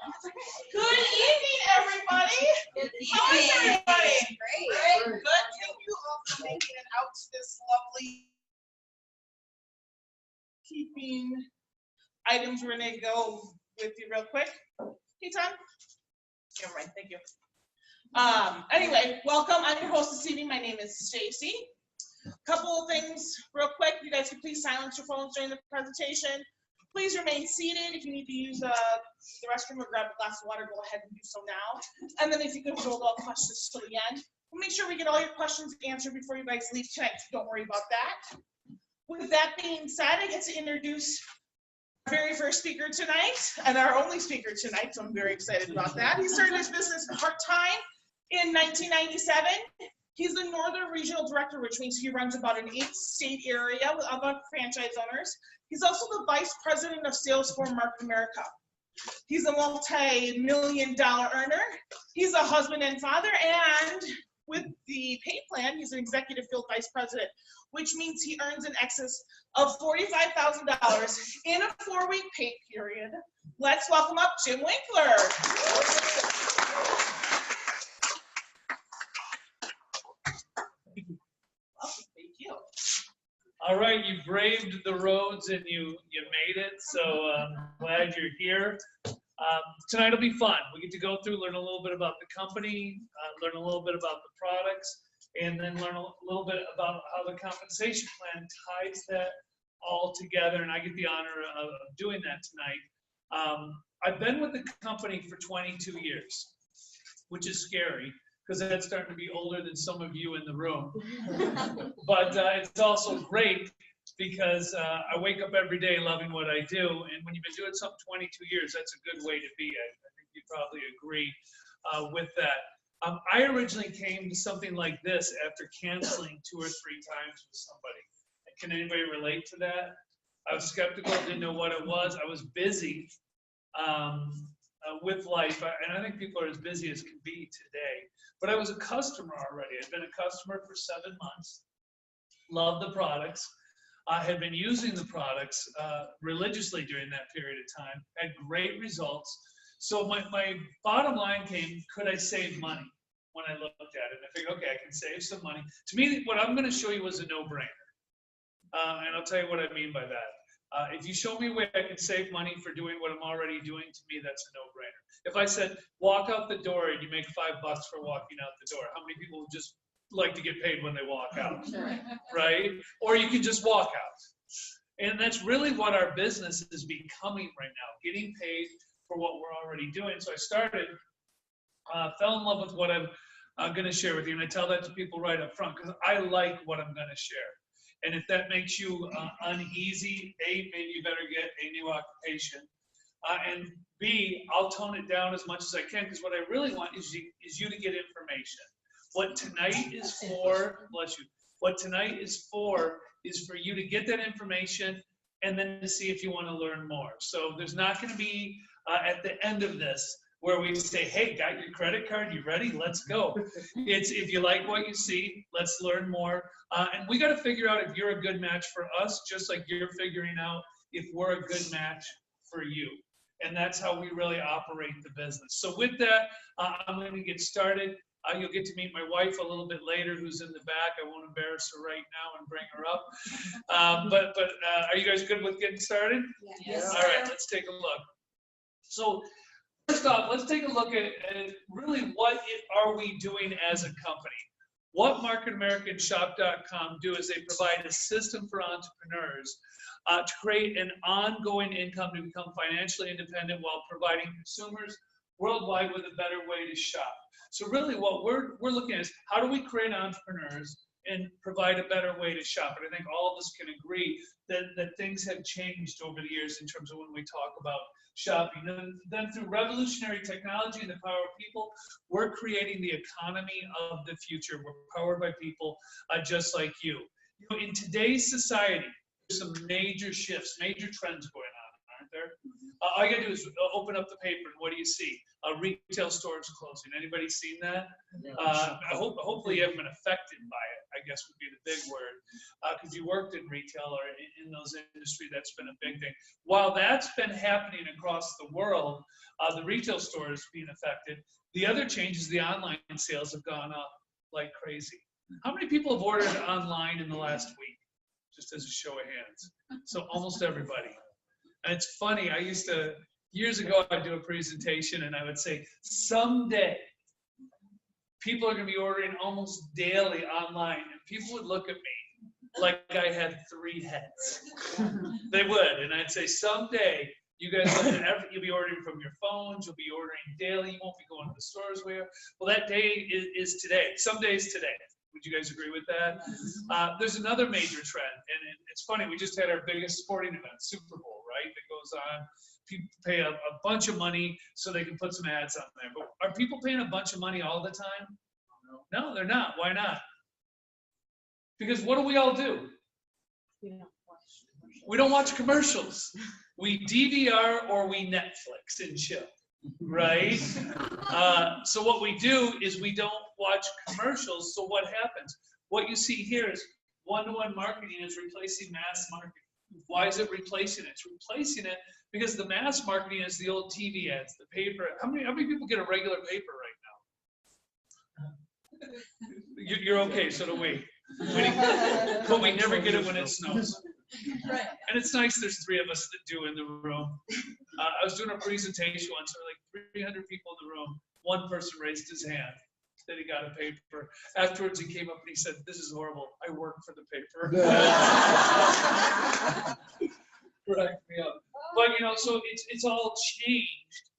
Good evening, everybody. Good How is everybody? Great. Good. Thank you all for making it out to this lovely keeping items. We're going to go with you real quick. Hey, Tom. Never mind. Thank you. Anyway, welcome. I'm your host this evening. My name is Stacy. Couple of things real quick. You guys can please silence your phones during the presentation. Please remain seated. If you need to use the restroom or grab a glass of water, go ahead and do so now. And then if you can hold all questions till the end. We'll make sure we get all your questions answered before you guys leave tonight, so don't worry about that. With that being said, I get to introduce our very first speaker tonight, and our only speaker tonight, so I'm very excited about that. He started his business part-time in 1997. He's the Northern Regional Director, which means he runs about an 8-state area with other franchise owners. He's also the Vice President of Sales for Market America. He's a multi-million-dollar earner. He's a husband and father, and with the pay plan, he's an Executive Field Vice President, which means he earns in excess of $45,000 in a 4-week pay period. Let's welcome up Jim Winkler. All right, you braved the roads and you made it, so I'm glad you're here. Tonight will be fun. We get to go through, learn a little bit about the company, learn a little bit about the products, and then learn a little bit about how the compensation plan ties that all together, and I get the honor of doing that tonight. I've been with the company for 22 years, which is scary, because that's starting to be older than some of you in the room. But it's also great because I wake up every day loving what I do, and when you've been doing something 22 years, that's a good way to be. I think you probably agree with that. I originally came to something like this after canceling 2 or 3 times with somebody. Can anybody relate to that? I was skeptical, didn't know what it was. I was busy with life, and I think people are as busy as can be today. But I was a customer already. I'd been a customer for 7 months, loved the products. I had been using the products religiously during that period of time, had great results. So my bottom line came, could I save money when I looked at it? And I figured, okay, I can save some money. To me, what I'm going to show you was a no-brainer. And I'll tell you what I mean by that. If you show me a way I can save money for doing what I'm already doing, to me, that's a no-brainer. If I said, walk out the door and you make $5 for walking out the door, how many people would just like to get paid when they walk out, right? Or you can just walk out. And that's really what our business is becoming right now, getting paid for what we're already doing. So I started, fell in love with what I'm going to share with you. And I tell that to people right up front because I like what I'm going to share. And if that makes you uneasy, A, maybe you better get a new occupation. And B, I'll tone it down as much as I can because what I really want is you to get information. What tonight is for, bless you, what tonight is for you to get that information and then to see if you want to learn more. So there's not going to be at the end of this where we say, hey, got your credit card, you ready? Let's go. It's if you like what you see, let's learn more. And we got to figure out if you're a good match for us, just like you're figuring out if we're a good match for you. And that's how we really operate the business. So with that, I'm going to get started. You'll get to meet my wife a little bit later, who's in the back. I won't embarrass her right now and bring her up. But are you guys good with getting started? Yes. All right, let's take a look. So first off, let's take a look at really what are we doing as a company. What Market America and Shop.com do is they provide a system for entrepreneurs to create an ongoing income to become financially independent while providing consumers worldwide with a better way to shop. So really what we're looking at is how do we create entrepreneurs and provide a better way to shop? And I think all of us can agree that things have changed over the years in terms of when we talk about shopping. And then through revolutionary technology and the power of people, we're creating the economy of the future. We're powered by people just like you. In today's society, there's some major shifts, major trends going on, aren't there. All you gotta do is open up the paper, and what do you see? Retail stores closing. Anybody seen that? Hopefully you haven't been affected by it, I guess would be the big word. Because you worked in retail or in those industries, that's been a big thing. While that's been happening across the world, the retail stores being affected, the other change is the online sales have gone up like crazy. How many people have ordered online in the last week? Just as a show of hands. So almost everybody. And it's funny, years ago, I'd do a presentation and I would say, someday, people are gonna be ordering almost daily online, and people would look at me like I had 3 heads. They would, and I'd say, someday, you guys, you'll be ordering from your phones, you'll be ordering daily, you won't be going to the stores where. Well, that day is today. Some days today. Would you guys agree with that? There's another major trend, and it's funny, we just had our biggest sporting event, Super Bowl, right? That goes on. People pay a bunch of money so they can put some ads on there. But are people paying a bunch of money all the time? No, they're not. Why not? Because what do we all do? We don't watch commercials. We DVR or we Netflix and chill, right? So what we do is we don't watch commercials. So what happens? What you see here is one-to-one marketing is replacing mass marketing. Why is it replacing it? It's replacing it because the mass marketing is the old TV ads, the paper. How many people get a regular paper right now? You're okay, so do we. But we never get it when it snows. And it's nice there's 3 of us that do in the room. I was doing a presentation once, there were like 300 people in the room. One person raised his hand that he got a paper. Afterwards he came up and he said, "This is horrible. I work for the paper." Cracked me up. But so it's all changed.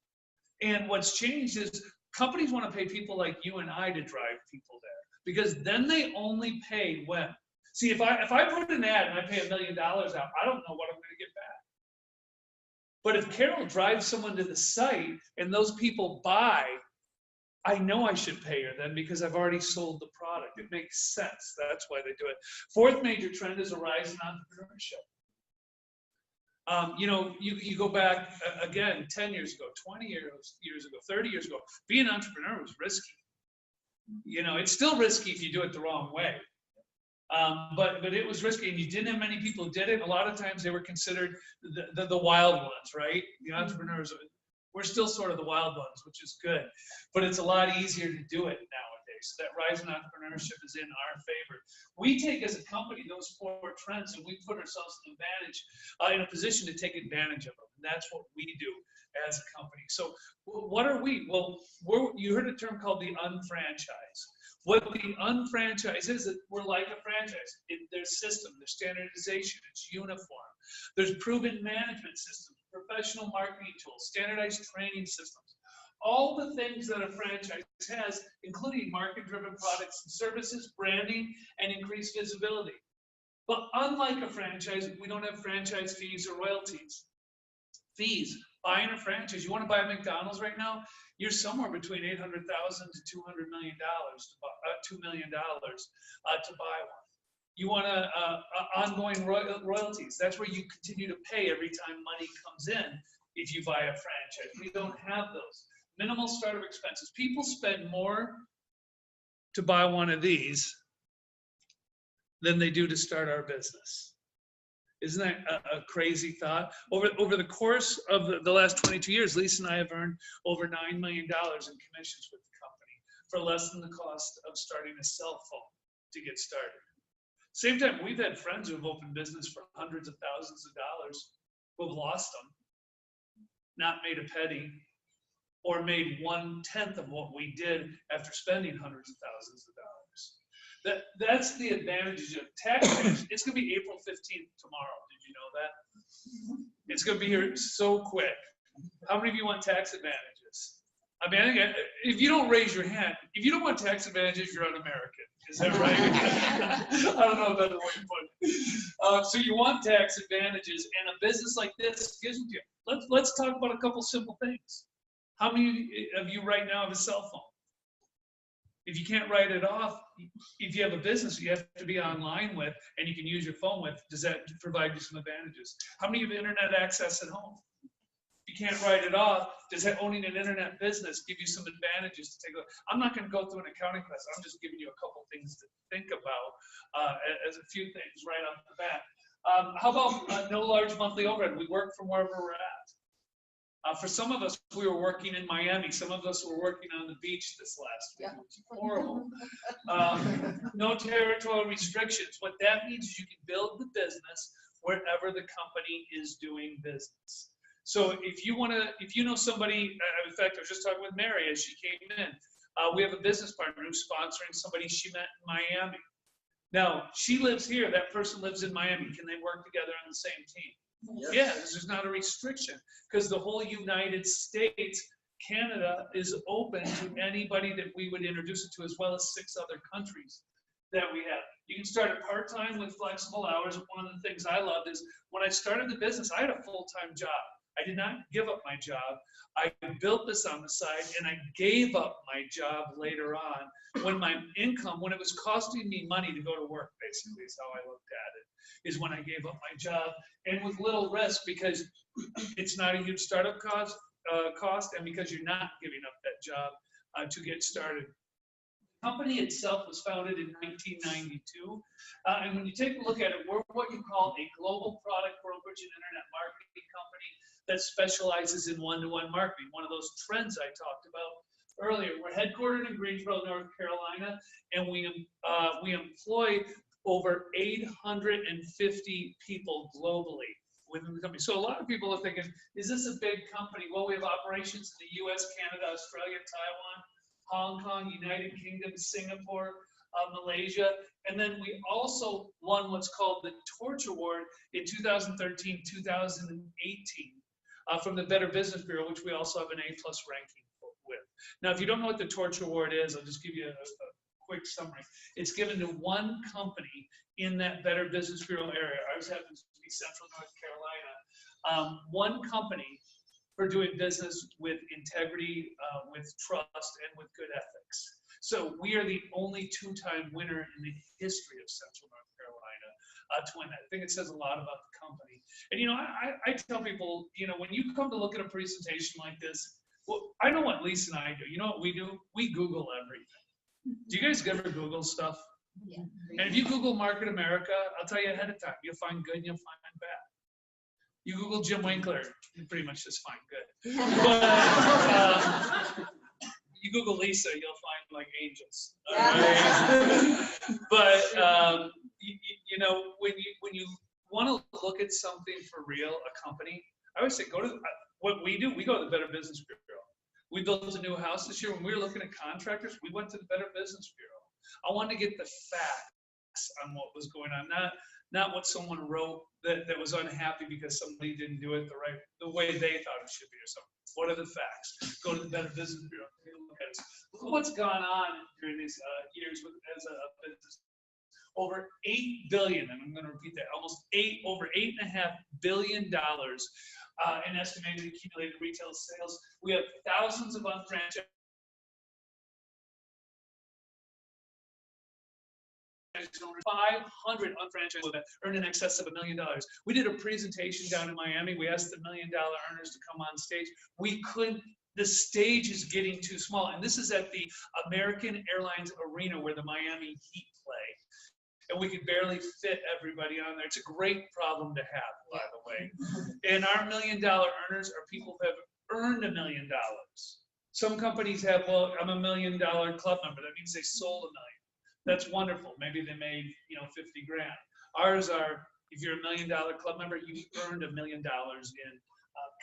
And what's changed is companies want to pay people like you and I to drive people there. Because then they only pay when. See, if I put an ad and I pay $1 million out, I don't know what I'm going to get back. But if Carol drives someone to the site and those people buy, I know I should pay her then because I've already sold the product. It makes sense. That's why they do it. 4th major trend is a rise in entrepreneurship. You go back again 10 years ago, 20 years ago, 30 years ago, being an entrepreneur was risky. It's still risky if you do it the wrong way. But it was risky, and you didn't have many people who did it. A lot of times they were considered the wild ones, right? The entrepreneurs, we're still sort of the wild ones, which is good. But it's a lot easier to do it nowadays. So that rise in entrepreneurship is in our favor. We take as a company those 4 trends, and we put ourselves in a position to take advantage of them. And that's what we do as a company. So what are we? Well, you heard a term called the UnFranchise. What the UnFranchise is that we're like a franchise. There's system, there's standardization, it's uniform. There's proven management systems, professional marketing tools, standardized training systems. All the things that a franchise has, including market-driven products and services, branding, and increased visibility. But unlike a franchise, we don't have franchise fees or royalties. Fees, buying a franchise, you want to buy a McDonald's right now? You're somewhere between $800,000 to $200 million, $2 million to buy one. You want ongoing royalties. That's where you continue to pay every time money comes in if you buy a franchise. We don't have those. Minimal startup expenses. People spend more to buy one of these than they do to start our business. Isn't that a crazy thought? Over the course of the last 22 years, Lisa and I have earned over $9 million in commissions with the company for less than the cost of starting a cell phone to get started. Same time, we've had friends who have opened business for hundreds of thousands of dollars who have lost them, not made a penny, or made 1/10 of what we did after spending hundreds of thousands of dollars. That's the advantages of tax advantage. It's going to be April 15th tomorrow. Did you know that? It's going to be here so quick. How many of you want tax advantages? I mean, if you don't raise your hand, if you don't want tax advantages, you're un-American. Is that right? I don't know a better way to put it. So you want tax advantages, and a business like this gives them to you. Let's talk about a couple simple things. How many of you right now have a cell phone? If you can't write it off, if you have a business you have to be online with and you can use your phone with, does that provide you some advantages? How many of you have internet access at home? can't write it off. Does owning an internet business give you some advantages to take a look? I'm not going to go through an accounting class. I'm just giving you a couple things to think about as a few things right off the bat. How about no large monthly overhead? We work from wherever we're at. For some of us, we were working in Miami. Some of us were working on the beach this last week, which is horrible. No territorial restrictions. What that means is you can build the business wherever the company is doing business. So if you know somebody, in fact, I was just talking with Mary as she came in. We have a business partner who's sponsoring somebody she met in Miami. Now, she lives here, that person lives in Miami. Can they work together on the same team? Yes. Yeah, there's not a restriction because the whole United States, Canada is open to anybody that we would introduce it to, as well as 6 other countries that we have. You can start at part-time with flexible hours. One of the things I loved is when I started the business, I had a full-time job. I did not give up my job. I built this on the side, and I gave up my job later on when my income, when it was costing me money to go to work, basically, is how I looked at it, is when I gave up my job, and with little risk because it's not a huge startup cost, and because you're not giving up that job to get started. The company itself was founded in 1992, and when you take a look at it, we're what you call a global product brokerage and internet marketing company that specializes in one-to-one marketing, one of those trends I talked about earlier. We're headquartered in Greensboro, North Carolina, and we employ over 850 people globally within the company. So a lot of people are thinking, is this a big company? Well, we have operations in the US, Canada, Australia, Taiwan, Hong Kong, United Kingdom, Singapore, Malaysia, and then we also won what's called the Torch Award in 2013, 2018 from the Better Business Bureau, which we also have an A+ ranking with. Now, if you don't know what the Torch Award is, I'll just give you a quick summary. It's given to one company in that Better Business Bureau area. Ours happens to be Central North Carolina. One company for doing business with integrity, with trust, and with good ethics. So we are the only 2-time winner in the history of Central North Carolina to win that. I think it says a lot about the company. And I tell people, when you come to look at a presentation like this, well, I know what Lisa and I do. You know what we do? We Google everything. Do you guys ever Google stuff? Yeah. And if you Google Market America, I'll tell you ahead of time, you'll find good and you'll find bad. You Google Jim Winkler, you pretty much just find good. But you Google Lisa, you'll find like angels. Right? But when you want to look at something for real, a company, I would say go to what we do. We go to the Better Business Bureau. We built a new house this year. When we were looking at contractors, we went to the Better Business Bureau. I wanted to get the facts on what was going on, not what someone wrote that was unhappy because somebody didn't do it the way they thought it should be or something. What are the facts? Go to the Better Business Bureau. Take a look at it. Look at what's gone on during these years as a business. Over $8 billion, and I'm going to repeat that, over $8.5 billion in estimated accumulated retail sales. We have thousands of unfranchised. 500 unfranchised that earn in excess of $1 million. We did a presentation down in Miami. We asked the $1 million earners to come on stage. We couldn't. The stage is getting too small, and this is at the American Airlines Arena where the Miami Heat play. And we could barely fit everybody on there. It's a great problem to have, by the way. And our $1 million earners are people who have earned $1 million. Some companies have, well, I'm $1 million club member. That means they sold $1 million. That's wonderful. Maybe they made, 50 grand. Ours are, if you're $1 million club member, you've earned $1 million in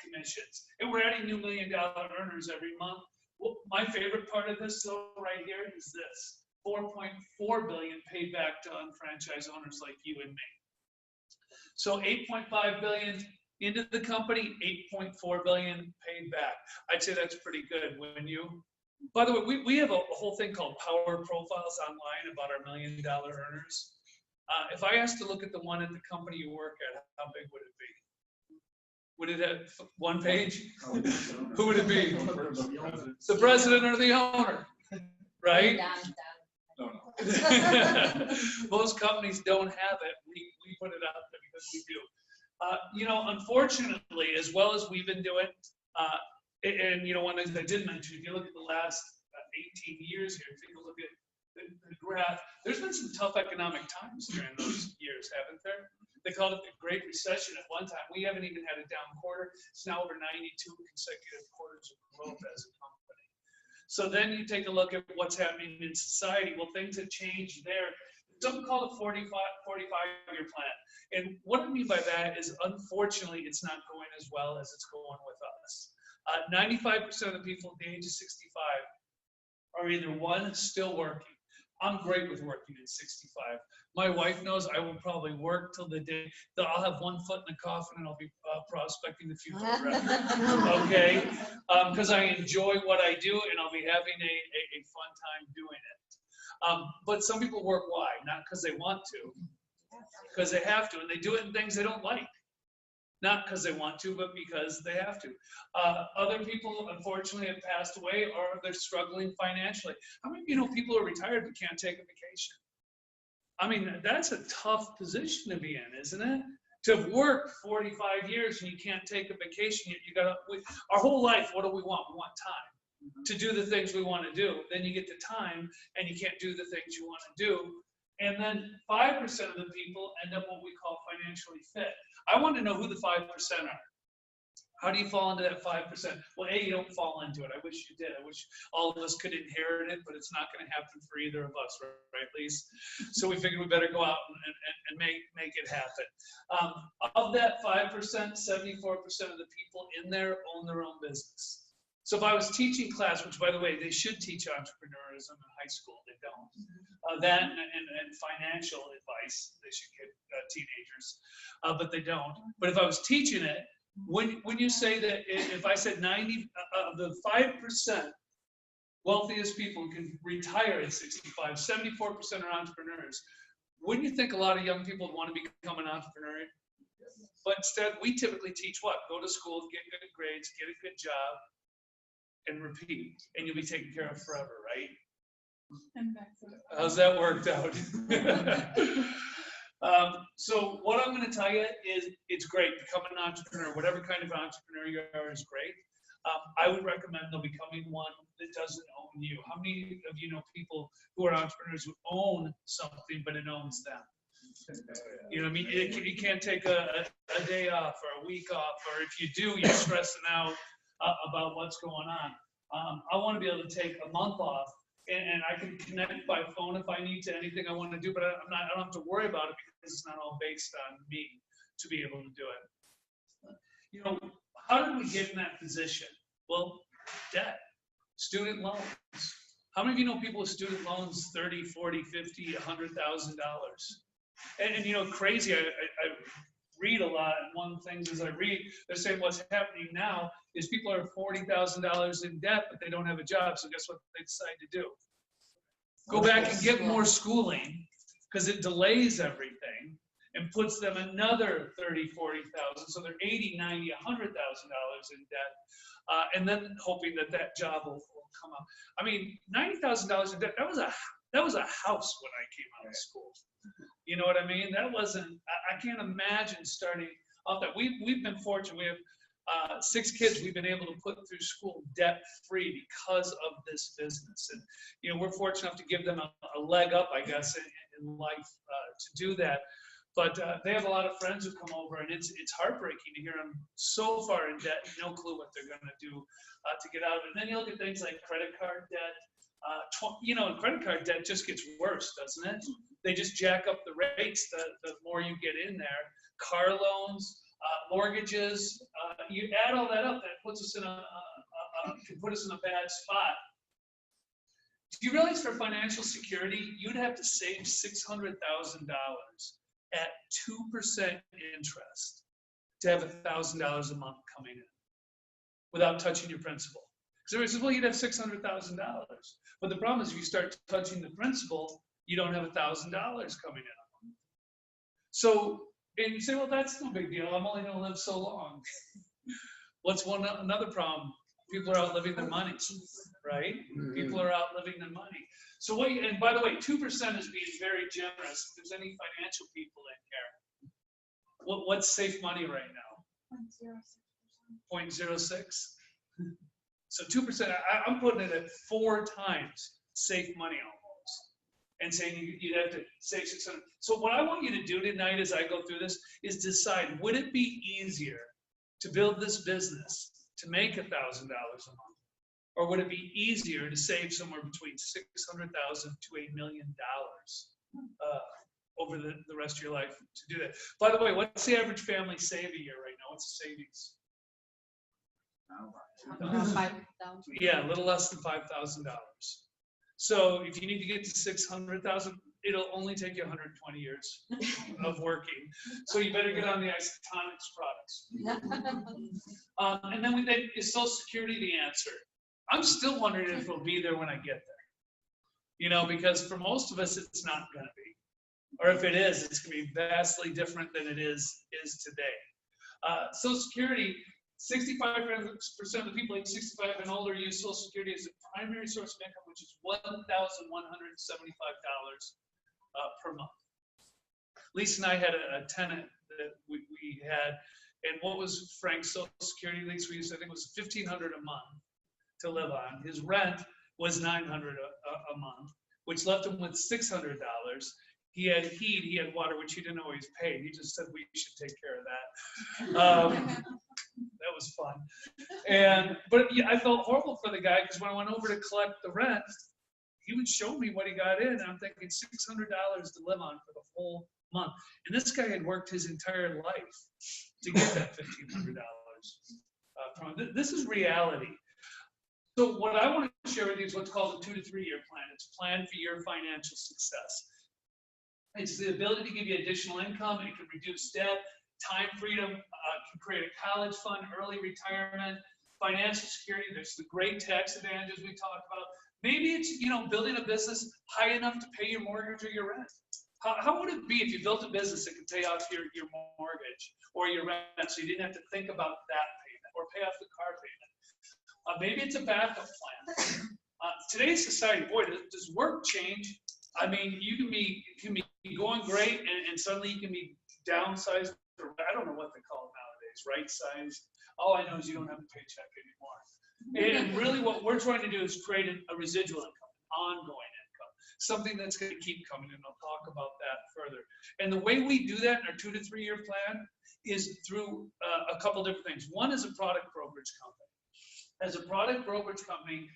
commissions. And we're adding new $1 million earners every month. Well, my favorite part of this, though, right here is this. $4.4 billion paid back to unfranchised owners like you and me. So $8.5 billion into the company, $8.4 billion paid back. I'd say that's pretty good. By the way, we have a whole thing called Power Profiles online about our $1 million earners. If I asked to look at the one at the company you work at, how big would it be? Would it have one page? Who would it be? The president or the owner, right? Most companies don't have it. We put it out there because we do. Unfortunately, as well as we've been doing, And you know, one thing I did mention, if you look at the last 18 years here, take a look at the graph, there's been some tough economic times during those years, haven't there? They called it the Great Recession at one time. We haven't even had a down quarter. It's now over 92 consecutive quarters of growth as a company. So then you take a look at what's happening in society. Well, things have changed there. Some call it 45-year plan. And what I mean by that is, unfortunately, it's not going as well as it's going with us. 95% of the people at the age of 65 are either one, still working. I'm great with working at 65. My wife knows I will probably work till the day that I'll have one foot in the coffin and I'll be prospecting the future forever. Okay? Because I enjoy what I do and I'll be having a fun time doing it. But some people work why? Not because they want to, because they have to, and they do it in things they don't like. Not because they want to, but because they have to. Other people, unfortunately, have passed away or they're struggling financially. How many of you know people are retired but can't take a vacation? I mean, that's a tough position to be in, isn't it? To have worked 45 years and you can't take a vacation, you got our whole life, what do we want? We want time to do the things we want to do. Then you get to time and you can't do the things you want to do. And then 5% of the people end up what we call financially fit. I want to know who the 5% are. How do you fall into that 5%? Well, A, you don't fall into it. I wish you did. I wish all of us could inherit it, but it's not going to happen for either of us, right, Lise? So we figured we better go out and make it happen. Of that 5%, 74% of the people in there own their own business. So if I was teaching class, which by the way, they should teach entrepreneurism in high school, they don't. That and financial advice, they should give teenagers, but they don't. But if I was teaching it, when you say that, if I said 90 of the 5% wealthiest people can retire at 65, 74% are entrepreneurs, wouldn't you think a lot of young people would want to become an entrepreneur? But instead, we typically teach what? Go to school, get good grades, get a good job, and repeat, and you'll be taken care of forever, right? How's that worked out? So what I'm going to tell you is, it's great. Become an entrepreneur. Whatever kind of entrepreneur you are is great. I would recommend though becoming one that doesn't own you. How many of you know people who are entrepreneurs who own something, but it owns them? You know what I mean? You can't take a day off or a week off, or if you do, you're stressing out about what's going on. I want to be able to take a month off, and I can connect by phone if I need to anything I want to do, but I don't have to worry about it because it's not all based on me to be able to do it. You know, how did we get in that position? Well, debt, student loans. How many of you know people with student loans, 30, 40, 50, $100,000? And you know, crazy, I read a lot, and one of the things as I read, they're saying what's happening now is people are $40,000 in debt, but they don't have a job, so guess what they decide to do? Go back and get more schooling, because it delays everything, and puts them another 30, 40,000, so they're 80, 90, $100,000 in debt, and then hoping that that job will come up. I mean, $90,000 in debt, that was a house when I came out of school. You know what I mean? That wasn't, I can't imagine starting off that. We've been fortunate. We have 6 kids we've been able to put through school debt-free because of this business. And, you know, we're fortunate enough to give them a leg up, I guess, in life to do that. But they have a lot of friends who come over, and it's heartbreaking to hear them so far in debt, no clue what they're going to do to get out of it. And then you look at things like credit card debt. You know, and credit card debt just gets worse, doesn't it? They just jack up the rates the more you get in there. Car loans, mortgages, you add all that up, that puts us in can put us in a bad spot. Do you realize for financial security, you'd have to save $600,000 at 2% interest to have $1,000 a month coming in without touching your principal? Because everybody says, well, you'd have $600,000. But the problem is if you start touching the principal, you don't have $1,000 coming in a month. So, and you say, well, that's no big deal. I'm only going to live so long. What's another problem? People are outliving their money, right? Mm-hmm. People are outliving their money. So and by the way, 2% is being very generous. If there's any financial people in here, what's safe money right now? 0.06. So 2%, I'm putting it at 4 times safe money almost, and saying you'd have to save 600. So what I want you to do tonight as I go through this is decide, would it be easier to build this business to make $1,000 a month? Or would it be easier to save somewhere between $600,000 to $1 million over the rest of your life to do that? By the way, what's the average family save a year right now? What's the savings? Yeah, a little less than $5,000. So if you need to get to 600,000, it'll only take you 120 years of working. So you better get on the isotonics products. And then is Social Security the answer? I'm still wondering if it'll be there when I get there. You know, because for most of us, it's not going to be. Or if it is, it's going to be vastly different than it is today. Social Security, 65% of the people age 65 and older use Social Security as a primary source of income, which is $1,175 per month. Lisa and I had a tenant that we had, and what was Frank's Social Security lease? We used, I think it was $1,500 a month to live on. His rent was $900 a month, which left him with $600. He had heat, he had water, which he didn't always pay. He just said we should take care of that. That was fun. But yeah, I felt horrible for the guy because when I went over to collect the rent, he would show me what he got in. And I'm thinking $600 to live on for the whole month. And this guy had worked his entire life to get that $1,500 from him. This is reality. So what I want to share with you is what's called a 2 to 3 year plan. It's a plan for your financial success. It's the ability to give you additional income. It can reduce debt, time freedom, can create a college fund, early retirement, financial security. There's the great tax advantages we talked about. Maybe it's, you know, building a business high enough to pay your mortgage or your rent. How would it be if you built a business that could pay off your mortgage or your rent so you didn't have to think about that payment or pay off the car payment? Maybe it's a backup plan. Today's society, boy, does work change? I mean, you can be going great and suddenly you can be downsized, or I don't know what they call it nowadays, right size. All I know is you don't have a paycheck anymore. And really what we're trying to do is create a residual income, ongoing income, something that's going to keep coming, and I'll talk about that further. And the way we do that in our 2 to 3 year plan is through a couple different things. One is a product brokerage company. As a product brokerage company,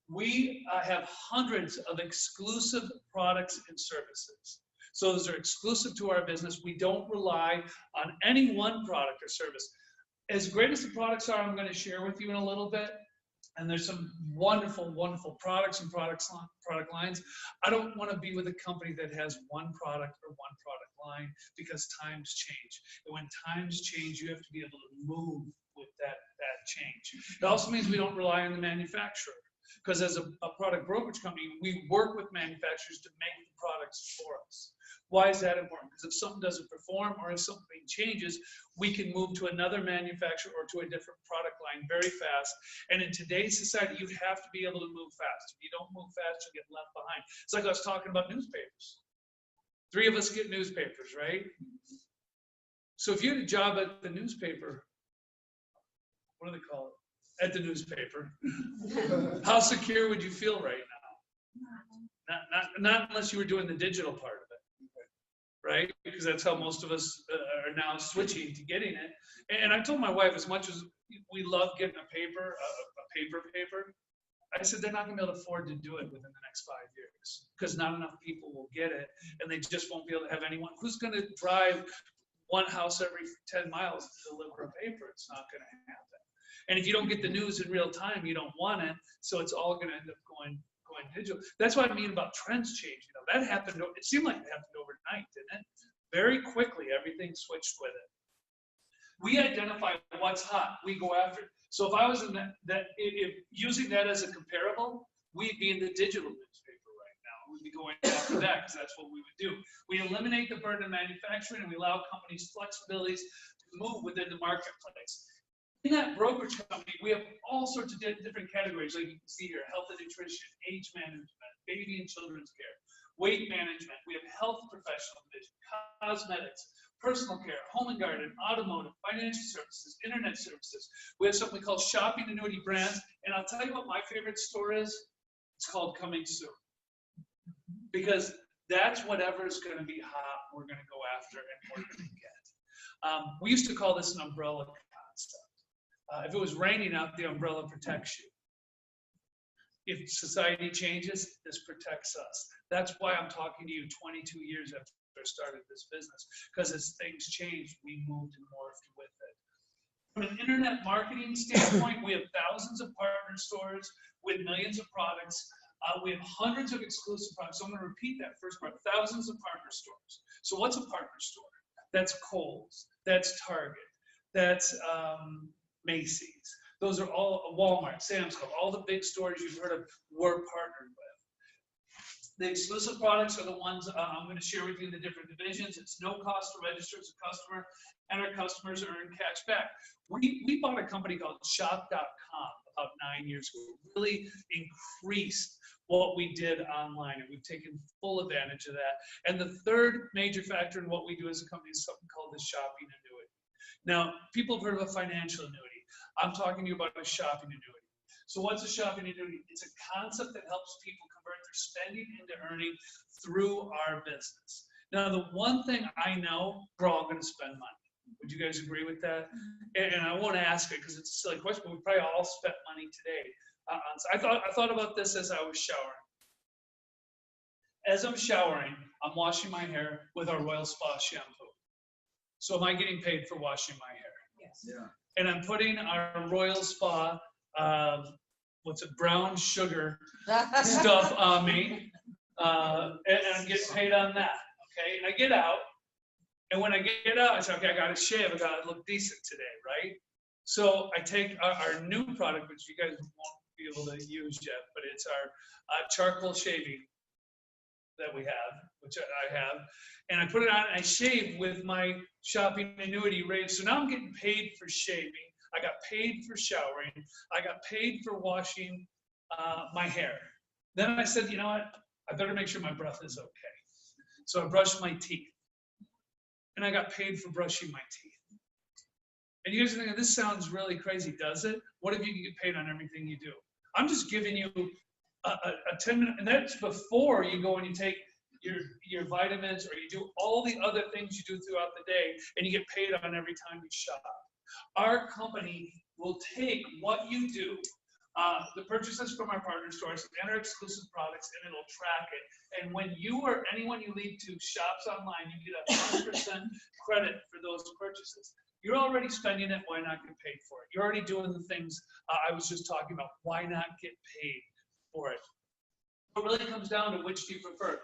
we have hundreds of exclusive products and services. So those are exclusive to our business. We don't rely on any one product or service. As great as the products are, I'm going to share with you in a little bit, and there's some wonderful, wonderful products and product lines. I don't want to be with a company that has one product or one product line because times change. And when times change, you have to be able to move with that change. It also means we don't rely on the manufacturer. Because as a product brokerage company, we work with manufacturers to make the products for us. Why is that important? Because if something doesn't perform or if something changes, we can move to another manufacturer or to a different product line very fast. And in today's society, you have to be able to move fast. If you don't move fast, you get left behind. It's like I was talking about newspapers. 3 of us get newspapers, right? So if you had a job at the newspaper, what do they call it? At the newspaper, how secure would you feel right now? Not unless you were doing the digital part of it, right? Because that's how most of us are now switching to getting it. And I told my wife, as much as we love getting a paper, I said they're not going to be able to afford to do it within the next 5 years because not enough people will get it, and they just won't be able to have anyone who's going to drive one house every 10 miles to deliver a paper. It's not going to happen. And if you don't get the news in real time, you don't want it. So it's all going to end up going digital. That's what I mean about trends changing. You know, that happened. It seemed like it happened overnight, didn't it? Very quickly, everything switched with it. We identify what's hot. We go after it. So if I was in if using that as a comparable, we'd be in the digital newspaper right now. We'd be going after that because that's what we would do. We eliminate the burden of manufacturing and we allow companies flexibilities to move within the marketplace. In that brokerage company, we have all sorts of different categories, like you can see here: health and nutrition, age management, baby and children's care, weight management. We have health professional division, cosmetics, personal care, home and garden, automotive, financial services, internet services. We have something we call shopping annuity brands. And I'll tell you what my favorite store is. It's called Coming Soon. Because that's whatever's going to be hot, we're going to go after and we're going to get. We used to call this an umbrella concept. If it was raining out, the umbrella protects you. If society changes, this protects us. That's why I'm talking to you 22 years after I started this business, because as things changed, we moved and morphed with it. From an internet marketing standpoint, we have thousands of partner stores with millions of products. We have hundreds of exclusive products. So I'm going to repeat that first part, thousands of partner stores. So what's a partner store? That's Kohl's, that's Target, that's Macy's. Those are all Walmart, Sam's Club, all the big stores you've heard of, we're partnered with. The exclusive products are the ones I'm going to share with you in the different divisions. It's no cost to register as a customer, and our customers earn cash back. We bought a company called Shop.com about 9 years ago. It really increased what we did online, and we've taken full advantage of that. And the third major factor in what we do as a company is something called the shopping annuity. Now, people have heard of a financial annuity. I'm talking to you about a shopping annuity. So what's a shopping annuity? It's a concept that helps people convert their spending into earning through our business. Now, the one thing I know, we're all going to spend money. Would you guys agree with that? And I won't ask it because it's a silly question, but we probably all spent money today. I thought about this as I was showering. As I'm showering, I'm washing my hair with our Royal Spa shampoo. So am I getting paid for washing my hair? Yes. Yeah. And I'm putting our Royal Spa, brown sugar stuff on me, and I'm getting paid on that, okay? And I get out, and when I get out, I say, okay, I got to shave, I got to look decent today, right? So I take our new product, which you guys won't be able to use yet, but it's our charcoal shaving that we have, which I have, and I put it on and I shave with my shopping annuity rate. So now I'm getting paid for shaving. I got paid for showering. I got paid for washing my hair. Then I said, you know what? I better make sure my breath is okay. So I brushed my teeth. And I got paid for brushing my teeth. And you guys are thinking, this sounds really crazy, does it? What if you can get paid on everything you do? I'm just giving you a 10-minute, and that's before you go and you take your vitamins or you do all the other things you do throughout the day, and you get paid on every time you shop. Our company will take what you do, the purchases from our partner stores and our exclusive products, and it'll track it. And when you or anyone you lead to shops online, you get a 100% credit for those purchases. You're already spending it, why not get paid for it? You're already doing the things I was just talking about, why not get paid for it? It really comes down to which do you prefer.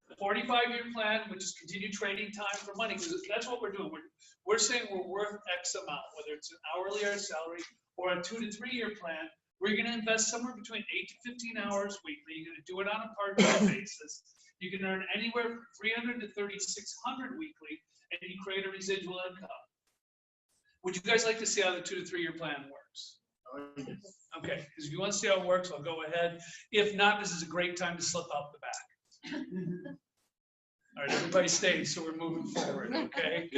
The 45-year plan, which is continued trading time for money, because that's what we're doing. We're saying we're worth X amount, whether it's an hourly or a salary, or a 2 to 3 year plan. We're going to invest somewhere between 8 to 15 hours weekly. You're going to do it on a part-time basis. You can earn anywhere from $300 to $3,600 weekly, and you create a residual income. Would you guys like to see how the 2 to 3 year plan works? Okay, because if you want to see how it works, I'll go ahead. If not, this is a great time to slip out the back. All right, everybody stays, so we're moving forward, okay?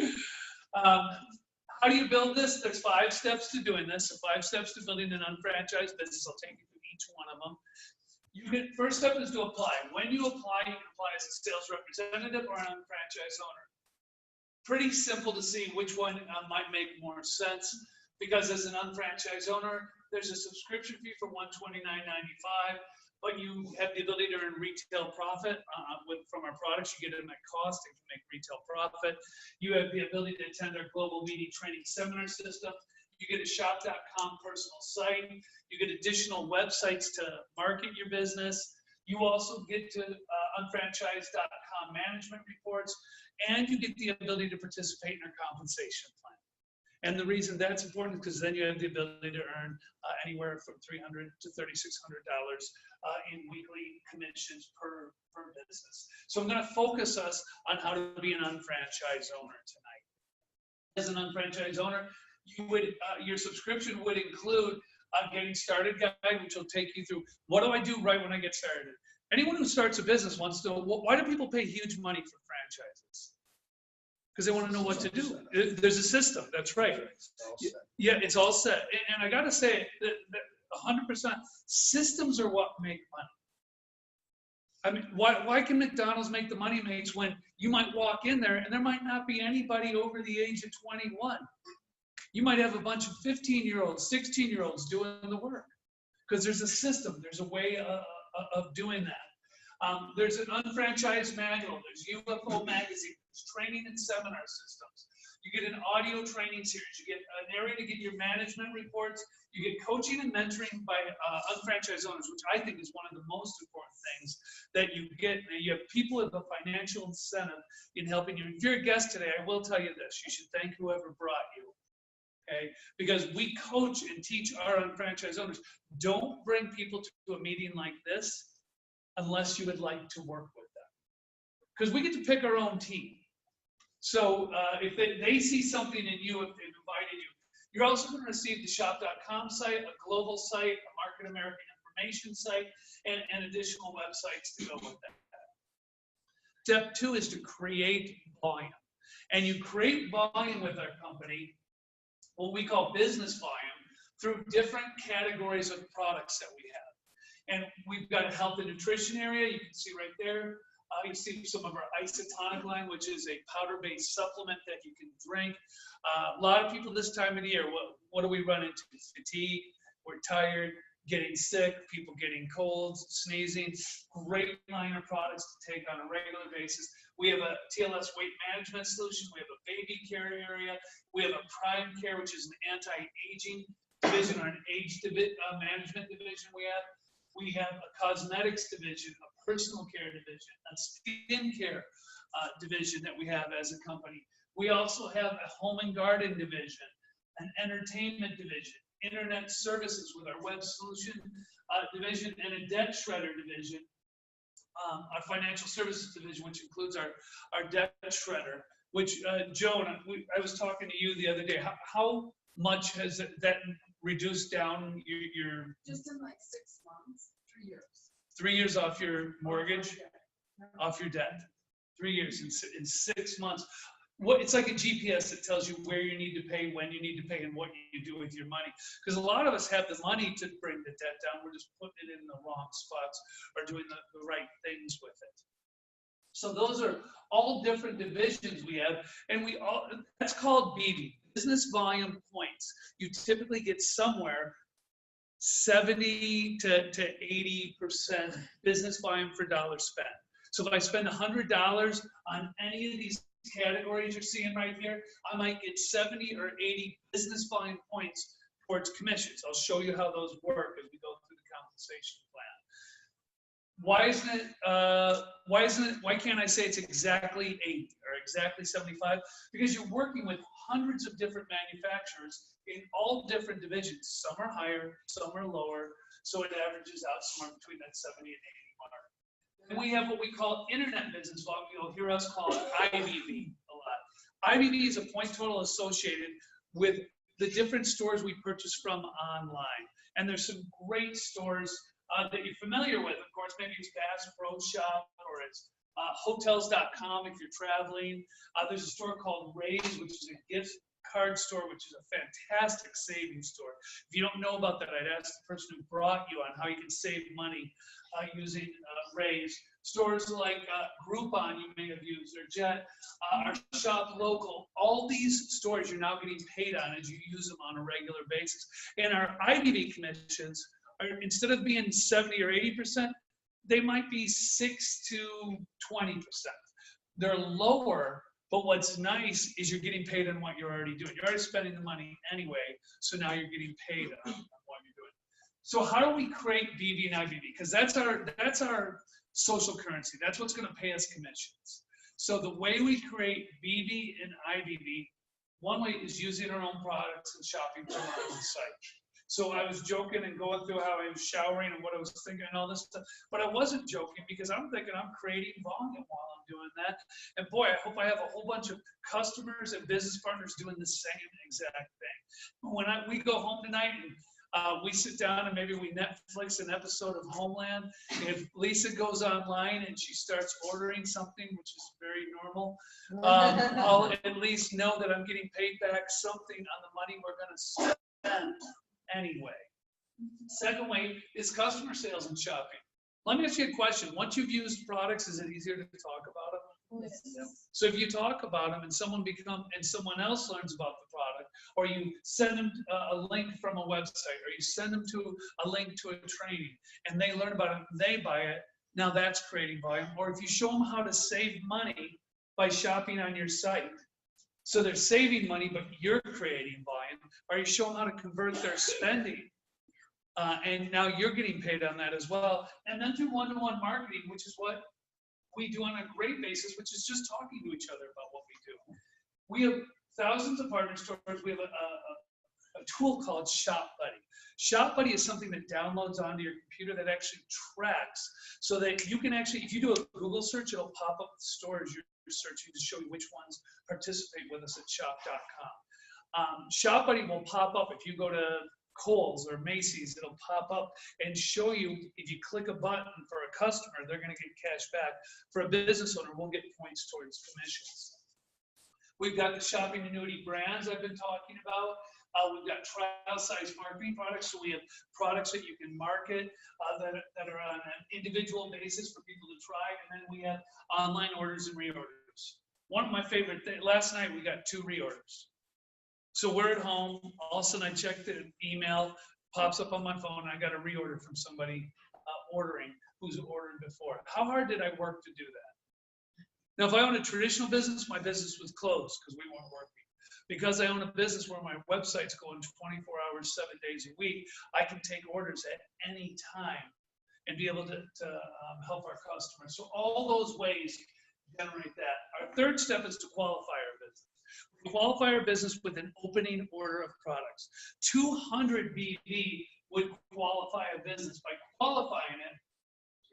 How do you build this? There's 5 steps to doing this. So 5 steps to building an unfranchised business. I'll take you through each one of them. First step is to apply. When you apply, you can apply as a sales representative or an unfranchised owner. Pretty simple to see which one might make more sense, because as an unfranchised owner, there's a subscription fee for $129.95, but you have the ability to earn retail profit from our products. You get them at cost and can make retail profit. You have the ability to attend our global meeting training seminar system. You get a shop.com personal site. You get additional websites to market your business. You also get to unfranchise.com management reports, and you get the ability to participate in our compensation plan. And the reason that's important is because then you have the ability to earn anywhere from $300 to $3,600 in weekly commissions per business. So I'm going to focus us on how to be an unfranchised owner tonight. As an unfranchised owner, your subscription would include a getting started guide, which will take you through what do I do right when I get started. Anyone who starts a business wants to know, why do people pay huge money for franchises? because they want to know what to do. There's a system, that's right. Yeah, it's all set. And I got to say that 100% systems are what make money. I mean, why can McDonald's make the money it makes when you might walk in there and there might not be anybody over the age of 21? You might have a bunch of 15-year-olds, 16-year-olds doing the work because there's a system, there's a way of doing that. There's an UnFranchise manual, there's UFO magazine, there's training and seminar systems. You get an audio training series, you get an area to get your management reports, you get coaching and mentoring by unfranchised owners, which I think is one of the most important things that you get. You have people with a financial incentive in helping you. If you're a guest today, I will tell you this, you should thank whoever brought you. Okay? Because we coach and teach our unfranchised owners. Don't bring people to a meeting like this unless you would like to work with them. Because we get to pick our own team. So if they see something in you, if they've invited you, you're also going to receive the shop.com site, a global site, a Market America information site, and additional websites to go with that. Step 2 is to create volume. And you create volume with our company, what we call business volume, through different categories of products that we have. And we've got a health and nutrition area, you can see right there. You see some of our isotonic line, which is a powder-based supplement that you can drink. A lot of people this time of the year, what do we run into? Fatigue, we're tired, getting sick, people getting colds, sneezing. Great line of products to take on a regular basis. We have a TLS weight management solution. We have a baby care area. We have a prime care, which is an anti-aging division or an age management division we have. We have a cosmetics division, a personal care division, a skin care division that we have as a company. We also have a home and garden division, an entertainment division, internet services with our web solution division, and a debt shredder division, our financial services division, which includes our debt shredder, which Joe, and I was talking to you the other day, how much has that reduced down your just in like 6 months, 3 years. 3 years off your mortgage, off your debt. 3 years in 6 months. It's like a GPS that tells you where you need to pay, when you need to pay, and what you do with your money. Because a lot of us have the money to bring the debt down. We're just putting it in the wrong spots or doing the right things with it. So those are all different divisions we have, and that's called BV, business volume points. You typically get somewhere 70 to 80% business volume for dollar spent. So if I spend $100 on any of these categories you're seeing right here, I might get 70 or 80 business volume points towards commissions. I'll show you how those work as we go through the compensation plan. Why can't I say it's exactly 80 or exactly 75? Because you're working with hundreds of different manufacturers in all different divisions. Some are higher, some are lower, so it averages out somewhere between that 70 and 80 mark. And we have what we call internet business volume. You'll hear us call it IBV a lot. IBV is a point total associated with the different stores we purchase from online. And there's some great stores that you're familiar with. Of course, maybe it's Bass Pro Shop, or it's hotels.com if you're traveling. There's a store called Raise, which is a gift card store, which is a fantastic savings store. If you don't know about that, I'd ask the person who brought you on how you can save money using Raise. Stores like Groupon you may have used, or Jet, our Shop Local. All these stores you're now getting paid on as you use them on a regular basis. And our IBV commissions, instead of being 70 or 80%, they might be 6 to 20%. They're lower, but what's nice is you're getting paid on what you're already doing. You're already spending the money anyway, so now you're getting paid on what you're doing. So how do we create BV and IBV? Because that's our social currency. That's what's going to pay us commissions. So the way we create BV and IBV, one way is using our own products and shopping from our own site. So I was joking and going through how I was showering and what I was thinking and all this stuff, but I wasn't joking because I'm thinking I'm creating volume while I'm doing that. And boy, I hope I have a whole bunch of customers and business partners doing the same exact thing. When we go home tonight and We sit down and maybe we Netflix an episode of Homeland. If Lisa goes online and she starts ordering something, which is very normal, I'll at least know that I'm getting paid back something on the money we're going to spend anyway. Second way is customer sales and shopping. Let me ask you a question. Once you've used products, is it easier to talk about them? Yes. So if you talk about them and someone else learns about the product, or you send them a link from a website, or you send them to a link to a training, and they learn about it, and they buy it, now that's creating volume. Or if you show them how to save money by shopping on your site, so they're saving money, but you're creating volume, or you show them how to convert their spending, and now you're getting paid on that as well. And then through one-to-one marketing, which is what we do on a great basis, which is just talking to each other about what we do. We have thousands of partner stores. We have a tool called Shop Buddy. Shop Buddy is something that downloads onto your computer that actually tracks, so that you can actually, if you do a Google search, it'll pop up the stores you're searching to show you which ones participate with us at shop.com. Shop Buddy will pop up if you go to Kohl's or Macy's. It'll pop up and show you, if you click a button for a customer, they're going to get cash back. For a business owner, we'll get points towards commissions. We've got the shopping annuity brands I've been talking about. We've got trial size marketing products. So we have products that you can market that are on an individual basis for people to try. And then we have online orders and reorders. One of my favorite things, last night we got 2 reorders. So we're at home, all of a sudden I check the email, pops up on my phone, I got a reorder from somebody ordering who's ordered before. How hard did I work to do that? Now, if I own a traditional business, my business was closed because we weren't working. Because I own a business where my website's going 24 hours, 7 days a week, I can take orders at any time and be able to help our customers. So all those ways generate that. Our third step is to qualify our business. We qualify our business with an opening order of products. 200 BV would qualify a business. By qualifying it,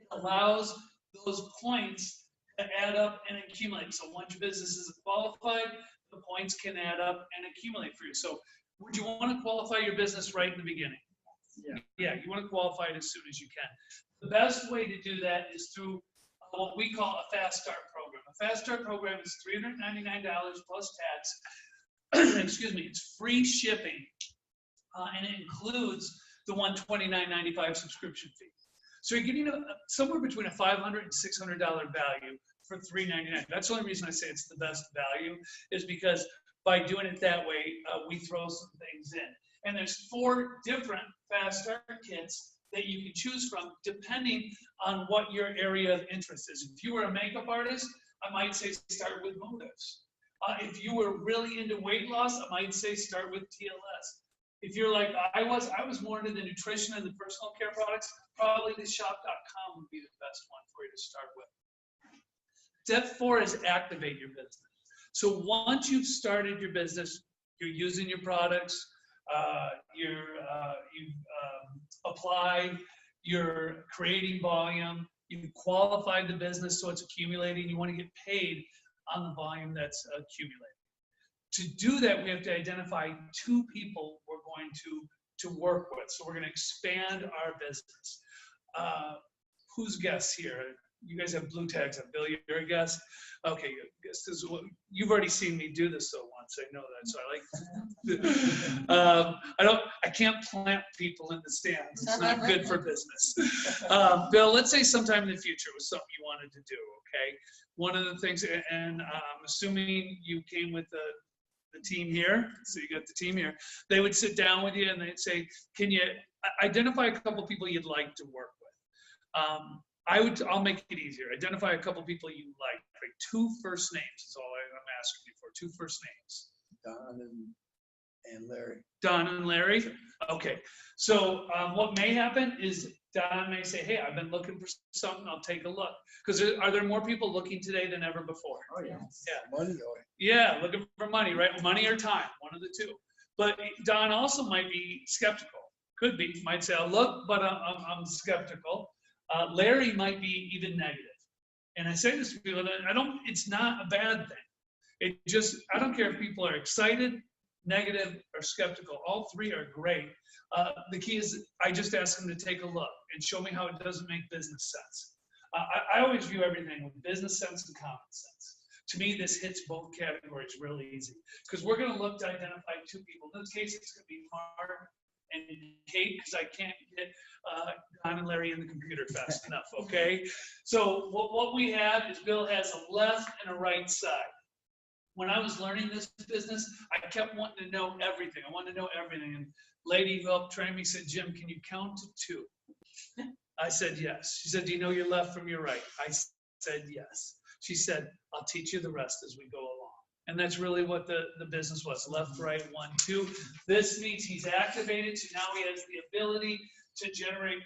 it allows those points to add up and accumulate. So once your business is qualified, the points can add up and accumulate for you. So would you want to qualify your business right in the beginning? Yeah, you want to qualify it as soon as you can. The best way to do that is through what we call a Fast Start program. A Fast Start program is $399 plus tax. Excuse me, it's free shipping, and it includes the $129.95 subscription fee. So you're getting somewhere between a $500 and $600 value for $399. That's the only reason I say it's the best value, is because by doing it that way, we throw some things in. And there's 4 different Fast Start kits that you can choose from depending on what your area of interest is. If you were a makeup artist, I might say start with motives. If you were really into weight loss, I might say start with TLS. If you're like I was more into the nutrition and the personal care products, probably the shop.com would be the best one for you to start with. Step 4 is activate your business. So once you've started your business, you're using your products, you've applied, you're creating volume, you've qualified the business so it's accumulating, you want to get paid on the volume that's accumulating. To do that, we have to identify 2 people we're going to work with. So we're going to expand our business. Who's guests here? You guys have blue tags on. Bill, you're a guest? Okay, you've already seen me do this though once. I know that, so I like. I can't plant people in the stands. It's not good for business. Bill, let's say sometime in the future it was something you wanted to do. Okay, one of the things, and I'm assuming you came with the team here. So you got the team here. They would sit down with you and they'd say, "Can you identify a couple people you'd like to work with?" I'll make it easier. Identify a couple people you like. 2 first names is all I'm asking you for. 2 first names. Don and Larry. Don and Larry? Okay. So what may happen is Don may say, "Hey, I've been looking for something. I'll take a look." Because are there more people looking today than ever before? Oh, yeah. Yeah. Money, oh, Yeah, looking for money, right? Money or time, one of the 2. But Don also might be skeptical. Could be. Might say, "I'll look, but I'm skeptical." Larry might be even negative. And I say this to people, it's not a bad thing. I don't care if people are excited, negative, or skeptical. All three are great. The key is I just ask them to take a look and show me how it doesn't make business sense. I always view everything with business sense and common sense. To me, this hits both categories real easy because we're going to look to identify two people. In this case, it's going to be Mark and Kate because I can't get Don and Larry in the computer fast enough, okay? So what we have is Bill has a left and a right side. When I was learning this business, I kept wanting to know everything. I wanted to know everything. And lady who helped train me said, Jim, can you count to 2? I said, yes. She said, do you know your left from your right? I said, yes. She said, I'll teach you the rest as we go along. And that's really what the business was, left, right, 1, 2. This means he's activated, so now he has the ability to generate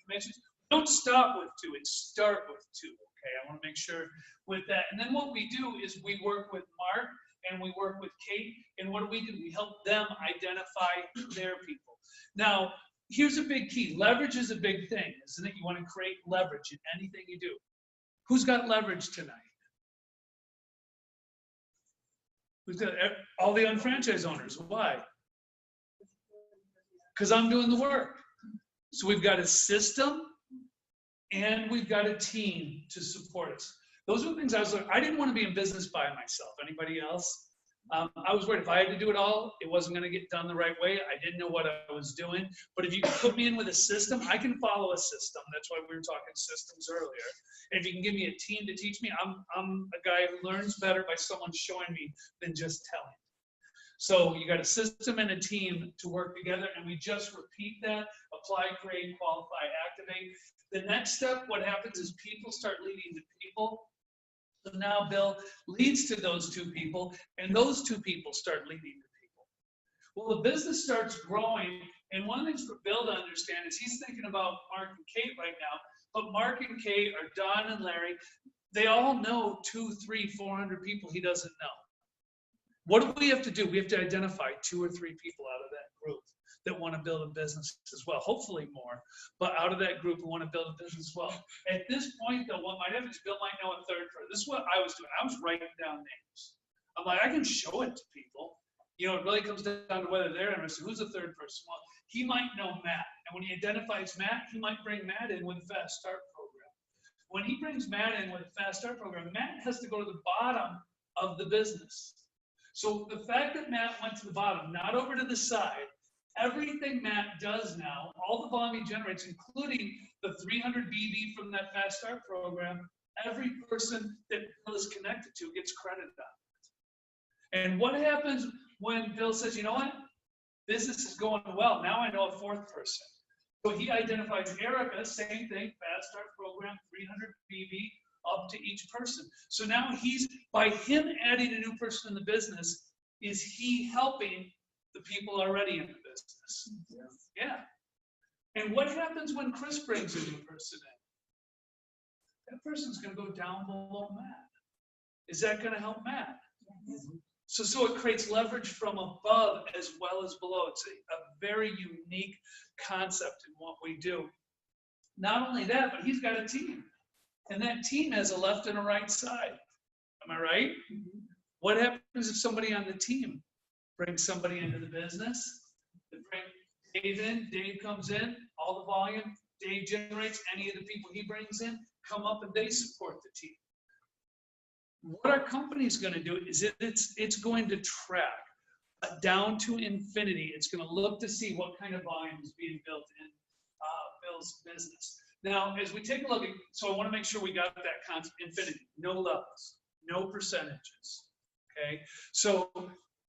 commissions. Don't stop with 2, it's start with 2, okay? I want to make sure with that. And then what we do is we work with Mark and we work with Kate, and what do? We help them identify their people. Now, here's a big key. Leverage is a big thing, isn't it? You want to create leverage in anything you do. Who's got leverage tonight? Who's got all the UnFranchise owners? Why? Because I'm doing the work. So we've got a system and we've got a team to support us. Those are the things I was like, I didn't want to be in business by myself. Anybody else? I was worried if I had to do it all, it wasn't going to get done the right way. I didn't know what I was doing. But if you can put me in with a system, I can follow a system. That's why we were talking systems earlier. And if you can give me a team to teach me, I'm a guy who learns better by someone showing me than just telling. So you got a system and a team to work together, and we just repeat that: apply, create, qualify, activate. The next step, what happens is people start leading to people. So now Bill leads to those 2 people, and those 2 people start leading to people. Well, the business starts growing, and one of the things for Bill to understand is he's thinking about Mark and Kate right now, but Mark and Kate are Don and Larry. They all know 200, 300, 400 people he doesn't know. What do we have to do? We have to identify 2 or 3 people out of that group that want to build a business as well, hopefully more, but out of that group who want to build a business as well. At this point, though, what might happen is Bill might know a third person. This is what I was doing. I was writing down names. I'm like, I can show it to people. You know, it really comes down to whether they're interested. Who's the third person? Well, he might know Matt. And when he identifies Matt, he might bring Matt in with a Fast Start program. When he brings Matt in with a Fast Start program, Matt has to go to the bottom of the business. So the fact that Matt went to the bottom, not over to the side, everything Matt does now, all the volume he generates, including the 300 BV from that Fast Start program, every person that Bill is connected to gets credit on it. And what happens when Bill says, you know what, business is going well, now I know a 4th person. So he identifies Erica, same thing, Fast Start program, 300 BV, up to each person. So now by him adding a new person in the business, is he helping the people already in the business? Yeah. And what happens when Chris brings a new person in? That person's going to go down below Matt. Is that going to help Matt? Yes. So it creates leverage from above as well as below. It's a very unique concept in what we do. Not only that, but he's got a team. And that team has a left and a right side. Am I right? Mm-hmm. What happens if somebody on the team brings somebody into the business? They bring Dave in, Dave comes in, all the volume, Dave generates, any of the people he brings in come up and they support the team. What our company is going to do is it's going to track down to infinity. It's going to look to see what kind of volume is being built in Bill's business. Now, as we take a look at, so I want to make sure we got that concept, infinity, no levels, no percentages, okay? So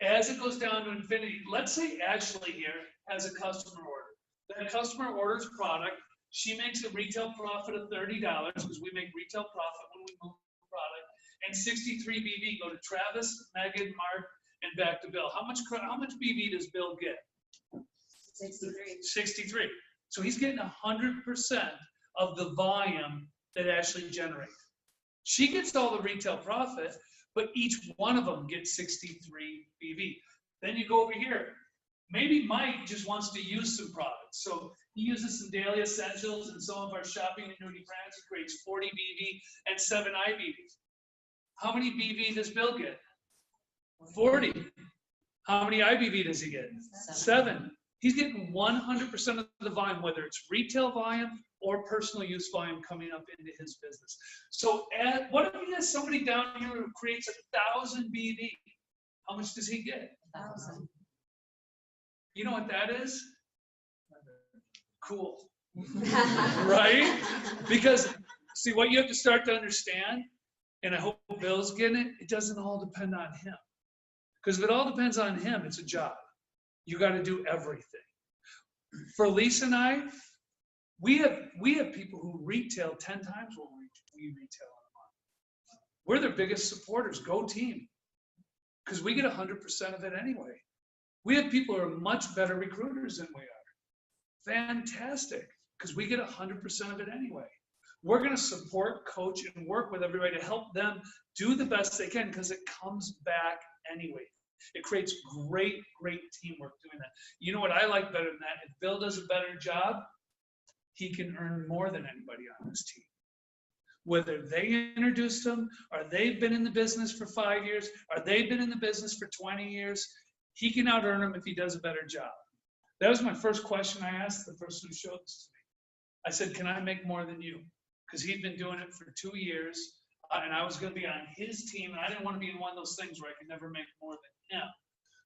as it goes down to infinity, let's say Ashley here has a customer order. That customer orders product. She makes a retail profit of $30 because we make retail profit when we move product. And 63 BV go to Travis, Megan, Mark, and back to Bill. How much BV does Bill get? 63. 63. So he's getting 100% of the volume that Ashley generates. She gets all the retail profit, but each one of them gets 63 BV. Then you go over here. Maybe Mike just wants to use some products. So he uses some daily essentials and some of our shopping annuity brands. He creates 40 BV and 7 IBVs. How many BV does Bill get? 40. How many IBV does he get? 7. He's getting 100% of the volume, whether it's retail volume or personal use volume coming up into his business. So what if he has somebody down here who creates 1,000 BV? How much does he get? 1,000. You know what that is? Cool. Right? Because, see, what you have to start to understand, and I hope Bill's getting it, it doesn't all depend on him. Because if it all depends on him, it's a job. You got to do everything. For Lisa and I, we have people who retail 10 times what we retail in a month. We're their biggest supporters. Go team. Because we get 100% of it anyway. We have people who are much better recruiters than we are. Fantastic. Because we get 100% of it anyway. We're going to support, coach, and work with everybody to help them do the best they can because it comes back anyway. It creates great, great teamwork doing that. You know what I like better than that? If Bill does a better job, he can earn more than anybody on his team. Whether they introduced him, or they've been in the business for 5 years, or they've been in the business for 20 years, he can out earn him if he does a better job. That was my first question I asked the person who showed this to me. I said, can I make more than you? Because he'd been doing it for 2 years, and I was going to be on his team, and I didn't want to be in one of those things where I could never make more than him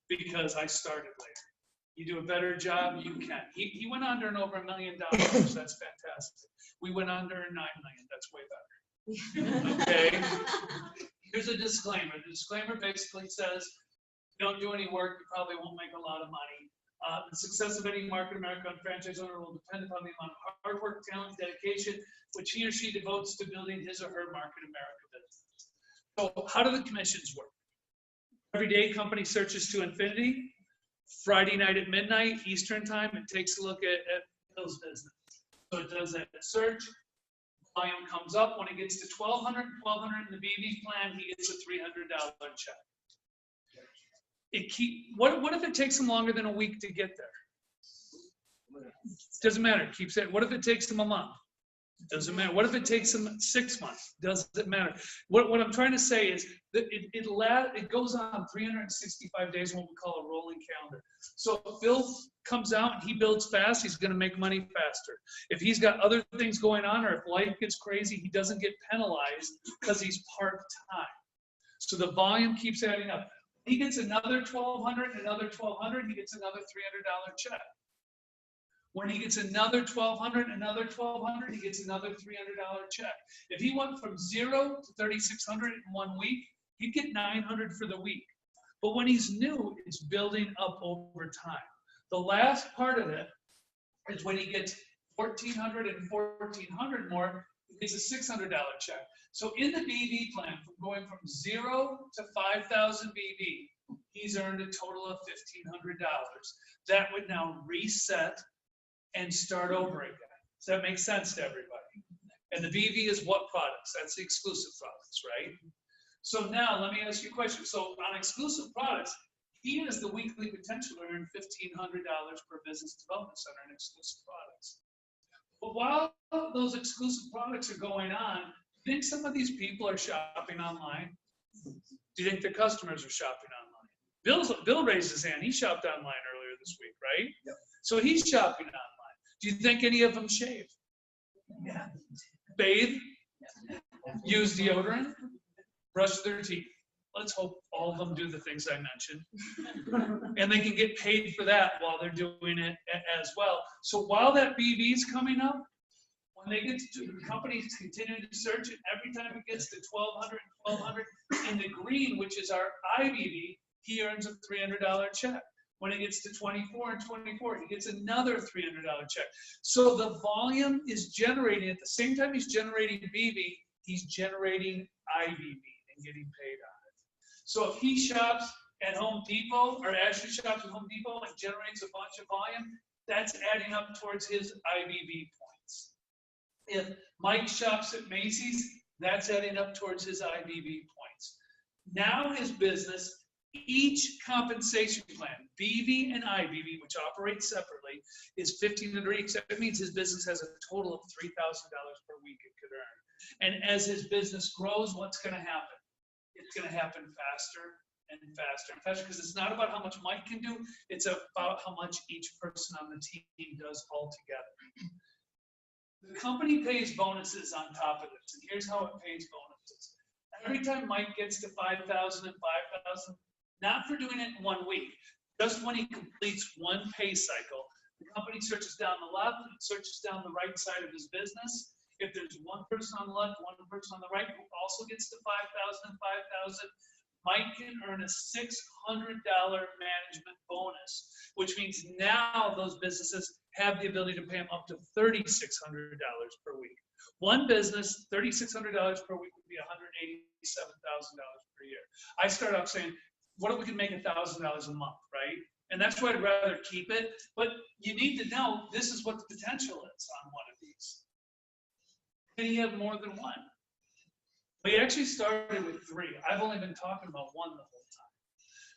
because I started later. You do a better job, you can. He went under and over $1 million. That's fantastic. We went under 9 million. That's way better. Okay. Here's a disclaimer. The disclaimer basically says, if you don't do any work, you probably won't make a lot of money. The success of any market America franchise owner will depend upon the amount of hard work, talent, dedication, which he or she devotes to building his or her market America business. So how do the commissions work? Every day, company searches to infinity. Friday night at midnight, Eastern time, it takes a look at Bill's business. So it does that search. Volume comes up. When it gets to 1,200 in the BV plan, he gets a $300 check. What if it takes him longer than a week to get there? Doesn't matter. It keeps it. What if it takes him a month? Doesn't matter. What if it takes him 6 months? Doesn't matter. What I'm trying to say is that it goes on 365 days in what we call a rolling calendar. So if Bill comes out and he builds fast, he's going to make money faster. If he's got other things going on, or if life gets crazy, he doesn't get penalized because he's part-time. So the volume keeps adding up. He gets another 1,200, another 1,200, he gets another $300 check. When he gets another 1,200, another 1,200, he gets another $300 check. If he went from 0 to 3,600 in 1 week, he'd get 900 for the week. But when he's new, it's building up over time. The last part of it is when he gets 1,400 and 1,400 more, he gets a $600 check. So in the BV plan, from going from 0 to 5,000 BV, he's earned a total of $1,500. That would now reset and start over again. Does that make sense to everybody? And the BV is what products? That's the exclusive products, right? So now let me ask you a question. So on exclusive products, he has the weekly potential to earn $1,500 per business development center in exclusive products. But while those exclusive products are going on, do you think some of these people are shopping online? Do you think the customers are shopping online? Bill raised his hand. He shopped online earlier this week, right? Yep. So he's shopping online. Do you think any of them shave? Yeah. Bathe? Use deodorant? Brush their teeth? Let's hope all of them do the things I mentioned. And they can get paid for that while they're doing it as well. So while that BV is coming up, when they get to companies continue to search it, every time it gets to 1,200 in the green, which is our IBV, he earns a $300 check. When it gets to 24 and 24, he gets another $300 check. So the volume is generating, at the same time he's generating BV, he's generating IBV and getting paid on it. So if he shops at Home Depot, or Ashley shops at Home Depot and generates a bunch of volume, that's adding up towards his IBV points. If Mike shops at Macy's, that's adding up towards his IBV points. Now his business, each compensation plan, BV and IBV, which operate separately, is $1,500 each. That means his business has a total of $3,000 per week it could earn. And as his business grows, what's going to happen? It's going to happen faster and faster and faster, because it's not about how much Mike can do, it's about how much each person on the team does altogether. The company pays bonuses on top of this, and here's how it pays bonuses. Every time Mike gets to 5,000 and 5,000, not for doing it in 1 week, just when he completes one pay cycle, the company searches down the left and searches down the right side of his business. If there's one person on the left, one person on the right who also gets to 5,000 and 5,000, Mike can earn a $600 management bonus, which means now those businesses have the ability to pay him up to $3,600 per week. One business, $3,600 per week would be $187,000 per year. I started out saying, what if we could make $1,000 a month, right? And that's why I'd rather keep it. But you need to know this is what the potential is on one of these. Can you have more than one? We actually started with 3. I've only been talking about 1 the whole time.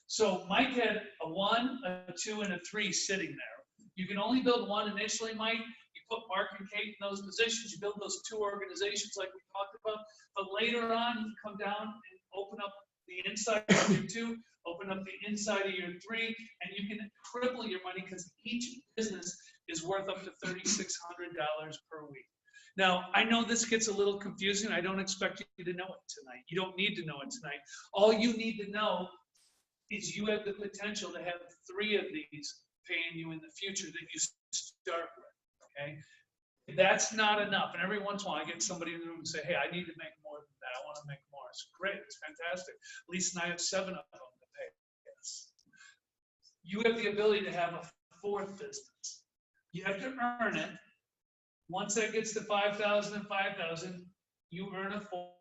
So Mike had a 1, a 2, and a 3 sitting there. You can only build 1 initially, Mike. You put Mark and Kate in those positions. You build those 2 organizations like we talked about. But later on, you come down and open up the inside of your 2, open up the inside of your 3, and you can triple your money because each business is worth up to $3,600 per week. Now, I know this gets a little confusing. I don't expect you to know it tonight. You don't need to know it tonight. All you need to know is you have the potential to have 3 of these paying you in the future that you start with, okay? That's not enough. And every once in a while, I get somebody in the room and say, hey, I need to make more than that. I want to make more. It's great. It's fantastic. Lisa and I have 7 of them to pay us. You have the ability to have a 4th business. You have to earn it. Once that gets to 5,000 and 5,000, you earn a 4th.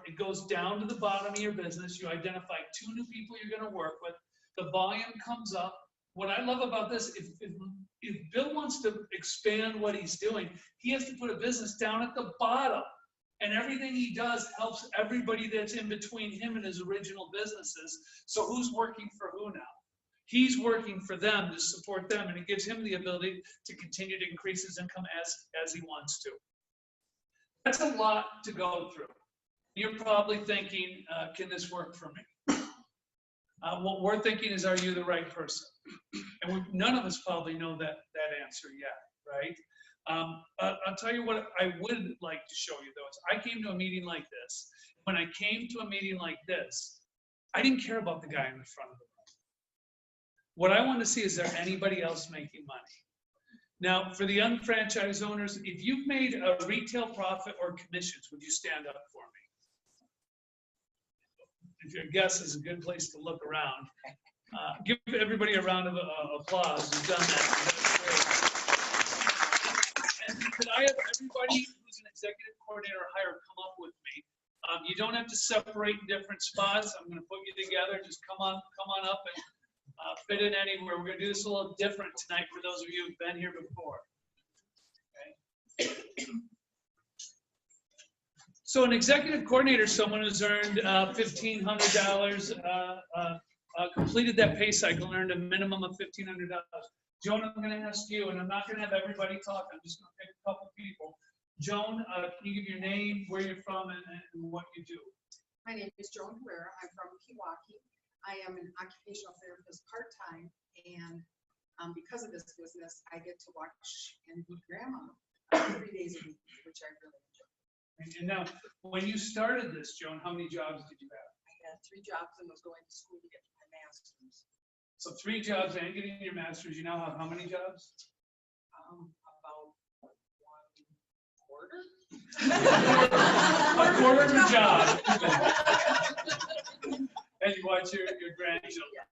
It goes down to the bottom of your business. You identify 2 new people you're going to work with. The volume comes up. What I love about this, if Bill wants to expand what he's doing, he has to put a business down at the bottom. And everything he does helps everybody that's in between him and his original businesses. So who's working for who now? He's working for them to support them, and it gives him the ability to continue to increase his income as he wants to. That's a lot to go through. You're probably thinking, can this work for me? What we're thinking is, are you the right person? And none of us probably know that answer yet, right? I'll tell you what I would like to show you, though, is I came to a meeting like this. When I came to a meeting like this, I didn't care about the guy in the front of the room. What I want to see is there anybody else making money? Now, for the unfranchised owners, if you've made a retail profit or commissions, would you stand up for me? If your guess is a good place to look around, give everybody a round of applause who's done that. That's great. And could I have everybody who's an executive coordinator or higher come up with me? You don't have to separate in different spots. I'm going to put you together. Just come on up and fit in anywhere. We're going to do this a little different tonight for those of you who've been here before. Okay. So an executive coordinator is someone who's earned $1,500, completed that pay cycle, and earned a minimum of $1,500. Joan, I'm going to ask you, and I'm not going to have everybody talk. I'm just going to pick a couple people. Joan, can you give your name, where you're from, and what you do? My name is Joan Herrera. I'm from Pewaukee. I am an occupational therapist part-time, and because of this business, I get to watch and be grandma 3 days a week, which I really enjoy. And now, when you started this, Joan, how many jobs did you have? I had 3 jobs and was going to school to get my master's. So 3 jobs and getting your master's. You now have how many jobs? About 1/4. A quarter of a job. And you watch your grandchildren.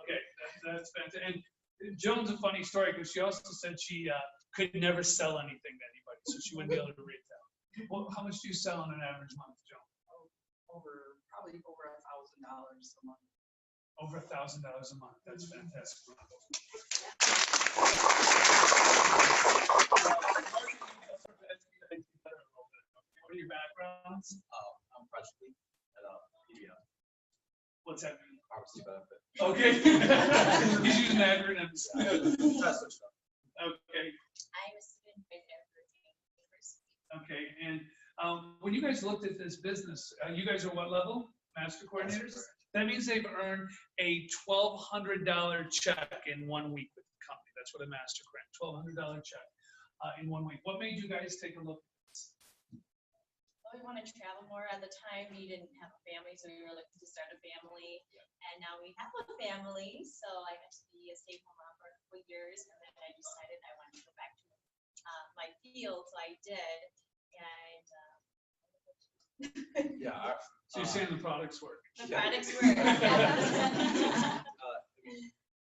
Okay, that's fantastic. And Joan's a funny story because she also said she could never sell anything to anybody, so she wouldn't be able to retail. Well, how much do you sell on an average month, Joan? Probably over $1,000 a month. Over $1,000 a month. That's fantastic. What are your backgrounds? I'm freshly at PBM. What's that mean? Pharmacy benefit. Okay. He's using acronyms. Okay. I'm a student right there for University. Okay. And when you guys looked at this business, you guys are what level? Master coordinators? That means they've earned a $1,200 check in 1 week with the company. That's what a master grant, $1,200 check in 1 week. What made you guys take a look at this? We want to travel more. At the time, we didn't have a family, so we were looking to start a family. And now we have a family, so I got to be a stay-at-home mom for a couple of years, and then I decided I wanted to go back to my field, so I did. And Yeah. So you're saying the products work? the products were,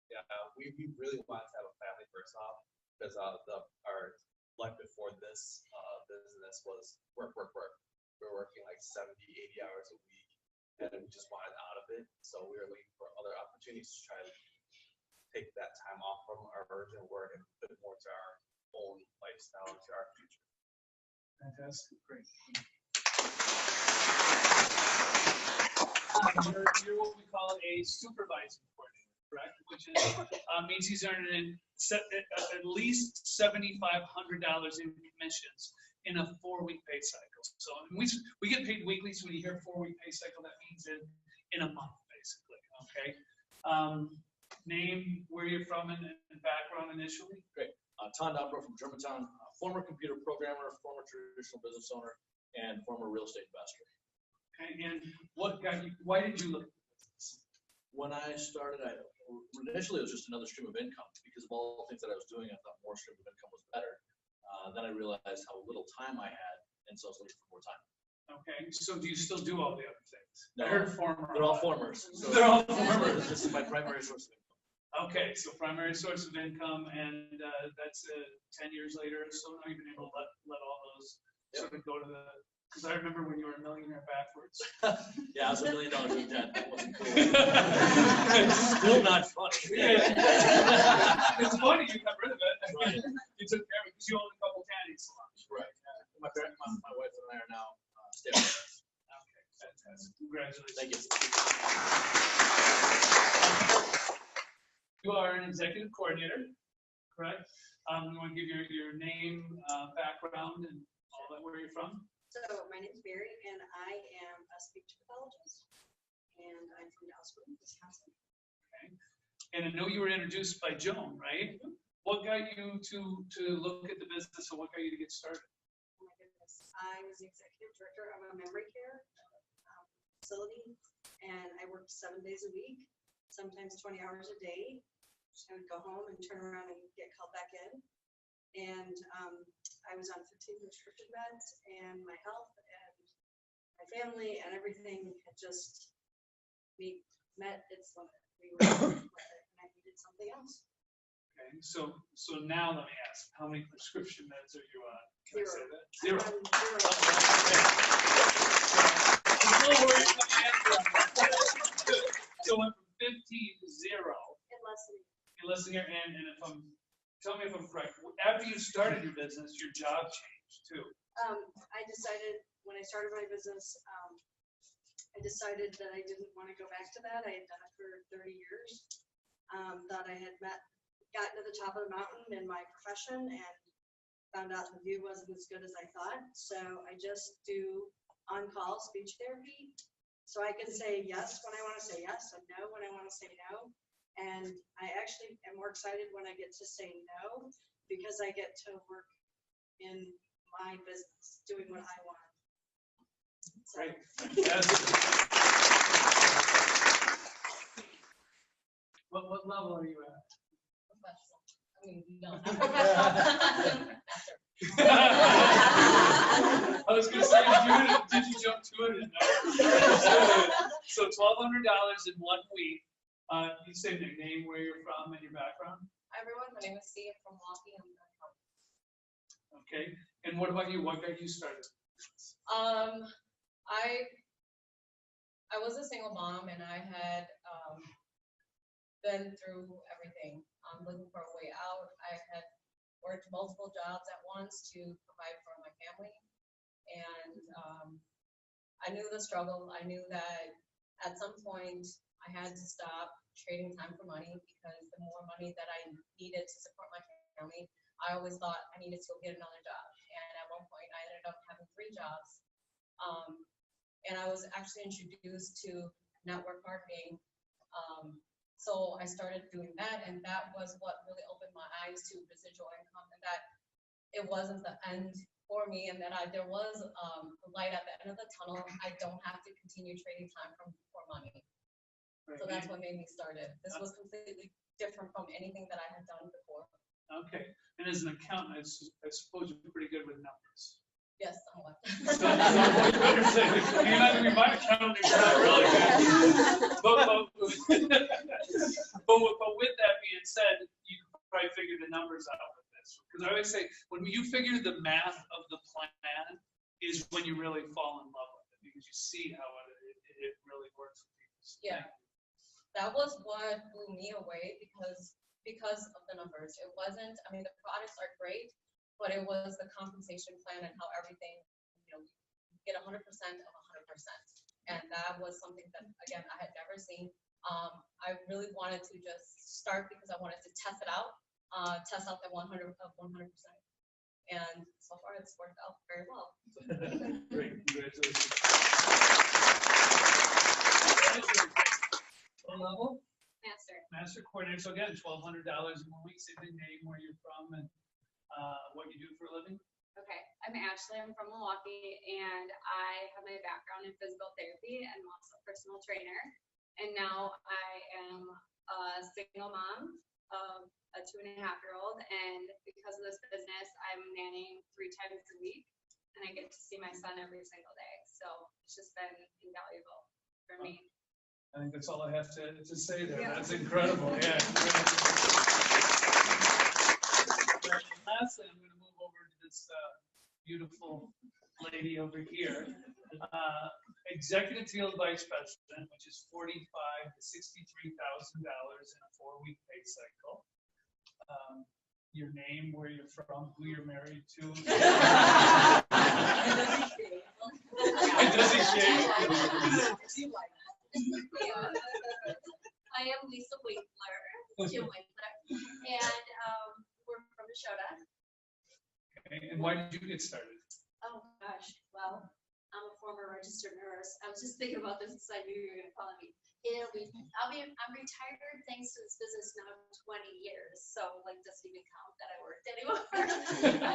yeah. We really wanted to have a family first off, because our life before this business was work. We were working like 70, 80 hours a week, and we just wanted out of it. So we were looking for other opportunities to try to take that time off from our original work and put it more to our own lifestyle, to our future. Fantastic, great. You're what we call a supervising coordinator, correct? Which is, means he's earning at least $7,500 in commissions in a 4-week pay cycle. So we get paid weekly, so when you hear 4-week pay cycle, that means in a month, basically, okay? Name, where you're from, and background initially? Great. Thanh Dombroe from Germantown, former computer programmer, former traditional business owner, and former real estate investor. Okay, and why did you look at this? When I started, initially it was just another stream of income because of all the things that I was doing. I thought more stream of income was better. Then I realized how little time I had, and so I was looking for more time. Okay, so do you still do all the other things? No, I heard former. They're all formers. So They're all formers. This is my primary source of income. Okay, so primary source of income, and that's 10 years later. So now you've been able to let all those sort of go to the. Because I remember when you were a millionaire backwards. Yeah, I was $1 million in debt. That wasn't cool. It's still not funny. It's funny you got rid of it. Right. You took care of it because you owned a couple candy salons. Right. My wife and I are now stay-at-home. Okay, fantastic. Congratulations. Thank you. You are an executive coordinator, correct? You want to give your name, background, and all that, where you're from? So my name is Mary, and I am a speech pathologist, and I'm from Dallas, Wisconsin. Okay. And I know you were introduced by Joan, right? Mm-hmm. What got you to look at the business, or what got you to get started? Oh my goodness. I was the executive director of a memory care facility, and I worked 7 days a week, sometimes 20 hours a day. I would go home and turn around and get called back in. And I was on 15 prescription meds, and my health and my family and everything had just met its limit. We were and I needed something else. Okay, so now let me ask, how many prescription meds are you on? Can I say that? Zero. Zero. I'm I'm a little worried about the answer on that. So it went from 15 to 0. in less than In less than a year, and if tell me if I'm correct, after you started your business, your job changed too. I decided when I started my business, I decided that I didn't want to go back to that. I had done it for 30 years. Thought I had gotten to the top of the mountain in my profession, and found out the view wasn't as good as I thought. So I just do on-call speech therapy. So I can say yes when I want to say yes, and no when I want to say no. And I actually am more excited when I get to say no, because I get to work in my business, doing what I want. So, Great. Fantastic. What level are you at? Professional. I mean, no, not professional. Master. I was going to say, did you jump to it? So $1,200 in 1 week. You say the name, where you're from, and your background. Hi everyone, my name is Steve from Milwaukee. I'm from Okay. And what about you? What got you started? I was a single mom, and I had been through everything. Looking for a way out. I had worked multiple jobs at once to provide for my family, and I knew the struggle. I knew that at some point I had to stop trading time for money, because the more money that I needed to support my family, I always thought I needed to go get another job. And at one point I ended up having 3 jobs. And I was actually introduced to network marketing. So I started doing that, and that was what really opened my eyes to residual income, and that it wasn't the end for me, and that there was a light at the end of the tunnel. I don't have to continue trading time for money. So that's what made me start it. This was completely different from anything that I had done before. Okay, and as an accountant, I suppose you're pretty good with numbers. Yes, somewhat. So, you're not gonna be my accountant if you're not really good. But with that being said, you can probably figure the numbers out with this. Because I always say, when you figure the math of the plan is when you really fall in love with it, because you see how it really works for people. So Yeah. That was what blew me away because of the numbers. It wasn't, I mean, the products are great, but it was the compensation plan and how everything, you get 100% of 100%. And that was something that, again, I had never seen. I really wanted to just start because I wanted to test it out, test out the 100%. And so far it's worked out very well. Great, congratulations. What level? Master coordinator. So again, $1,200 a week. Say the name, where you're from, and what you do for a living. Okay, I'm Ashley. I'm from Milwaukee, and I have my background in physical therapy and I'm also a personal trainer. And now I am a single mom of a 2.5-year-old, and because of this business, I'm nannying 3 times a week, and I get to see my son every single day. So it's just been invaluable for me. I think that's all I have to say there. Yeah. That's incredible. Yeah. Lastly, I'm going to move over to this beautiful lady over here. Executive Field Vice President, which is $45,000 to $63,000 in a 4-week pay cycle. Your name, where you're from, who you're married to. It doesn't shave. I am Lisa Winkler, Jim Winkler, and we're from Minnesota. Okay, and why did you get started? Oh gosh, well, I'm a former registered nurse. I was just thinking about this because I knew you were going to call me. I'm retired thanks to this business now 20 years, so like doesn't even count that I worked anymore.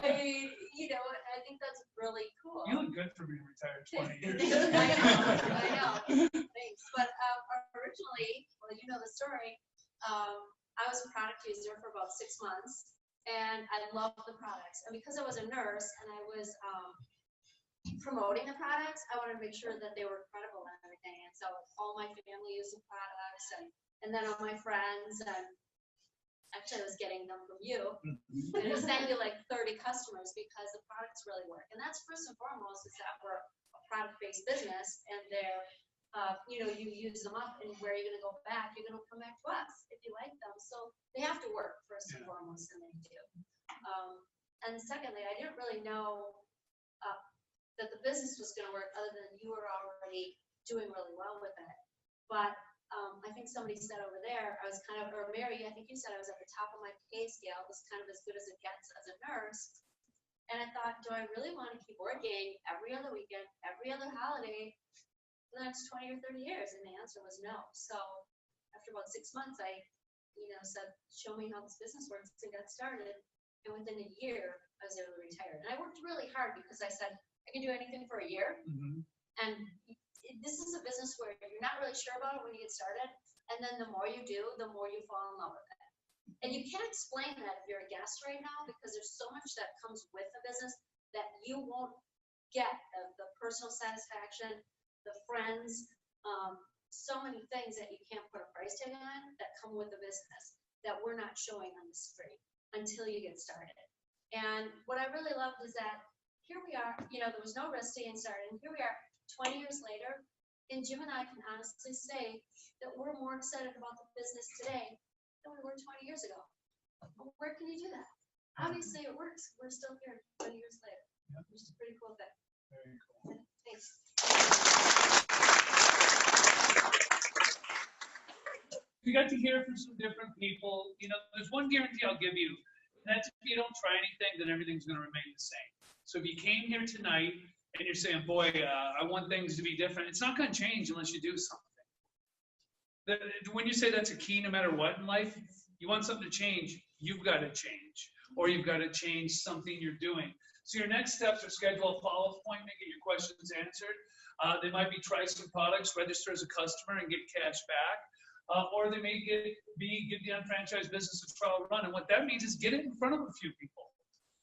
I mean, I think that's really cool. You look good for being retired 20 years. I know. Thanks. But originally, well, you know the story. I was a product user for about 6 months, and I loved the products. And because I was a nurse and I was promoting the products, I wanted to make sure that they were credible and everything. And so all my family used the products, and then all my friends, and actually I was getting them from you. And I sent you like 30 customers because the products really work. And that's first and foremost is that we're a product-based business, and they're, you use them up, and where are you going to go back? You're going to come back to us if you like them. So they have to work first and foremost, and they do. And secondly, I didn't really know that the business was going to work other than you were already doing really well with it. But I think somebody said over there, I was kind of, or Mary, I think you said I was at the top of my pay scale. It was kind of as good as it gets as a nurse. And I thought, do I really want to keep working every other weekend, every other holiday for the next 20 or 30 years? And the answer was no. So after about 6 months, I, said, show me how this business works, and got started. And within a year, I was able to retire. And I worked really hard because I said, I can do anything for a year. And this is a business where you're not really sure about it when you get started. And then the more you do, the more you fall in love with it. And you can't explain that if you're a guest right now, because there's so much that comes with the business that you won't get the personal satisfaction, the friends, so many things that you can't put a price tag on that come with the business that we're not showing on the screen until you get started. And what I really loved is that here we are, there was no risk to getting started. And here we are 20 years later, and Jim and I can honestly say that we're more excited about the business today than we were 20 years ago. Where can you do that? Obviously it works. We're still here 20 years later, which is a pretty cool thing. Very cool. Thanks. We got to hear from some different people. There's one guarantee I'll give you, and that's if you don't try anything, then everything's going to remain the same. So if you came here tonight and you're saying, boy, I want things to be different, it's not going to change unless you do something. When you say that's a key, no matter what in life, you want something to change, you've got to change, or you've got to change something you're doing. So your next steps are schedule a follow-up appointment, get your questions answered. They might be try some products, register as a customer and get cash back. Or they may give the UnFranchise business a trial run. And what that means is get it in front of a few people.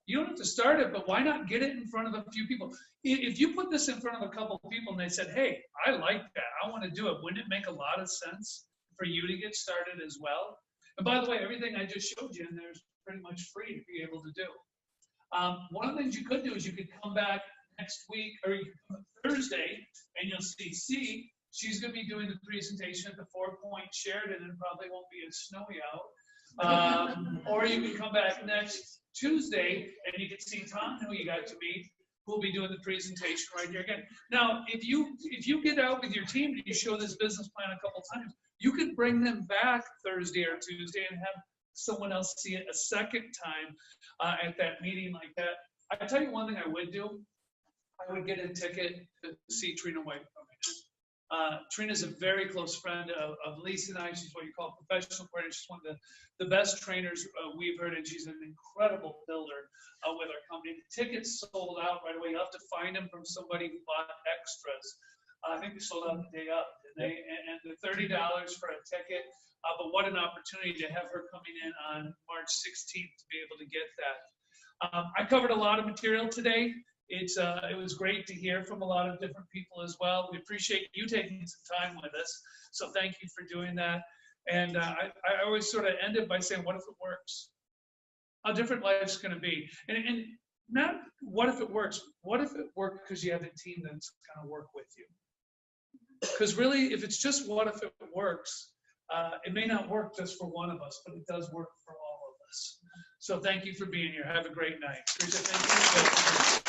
You don't have to start it, but why not get it in front of a few people? If you put this in front of a couple of people and they said, hey, I like that, I want to do it, wouldn't it make a lot of sense for you to get started as well? And by the way, everything I just showed you in there is pretty much free to be able to do. One of the things you could do is you could come back next week, or you could come Thursday, and you'll see she's going to be doing the presentation at the 4 Point Sheridan, and it probably won't be as snowy out. Or you can come back next Tuesday, and you can see Tom, who you got to meet, who will be doing the presentation right here again. Now, if you get out with your team and you show this business plan a couple times, you could bring them back Thursday or Tuesday and have someone else see it a second time at that meeting like that. I tell you one thing I would do. I would get a ticket to see Trina White. Trina's a very close friend of Lisa and I. She's what you call a professional coordinator. She's one of the best trainers we've heard, and she's an incredible builder with our company. The tickets sold out right away. You have to find them from somebody who bought extras. I think they sold out the day up, didn't they? And the $30 for a ticket. But what an opportunity to have her coming in on March 16th to be able to get that. I covered a lot of material today. It was great to hear from a lot of different people as well. We appreciate you taking some time with us. So thank you for doing that. And I always sort of end it by saying, what if it works? How different life's going to be. And not what if it works. What if it worked because you have a team that's going to work with you? Because really, if it's just what if it works, it may not work just for one of us, but it does work for all of us. So thank you for being here. Have a great night. Teresa, thank you.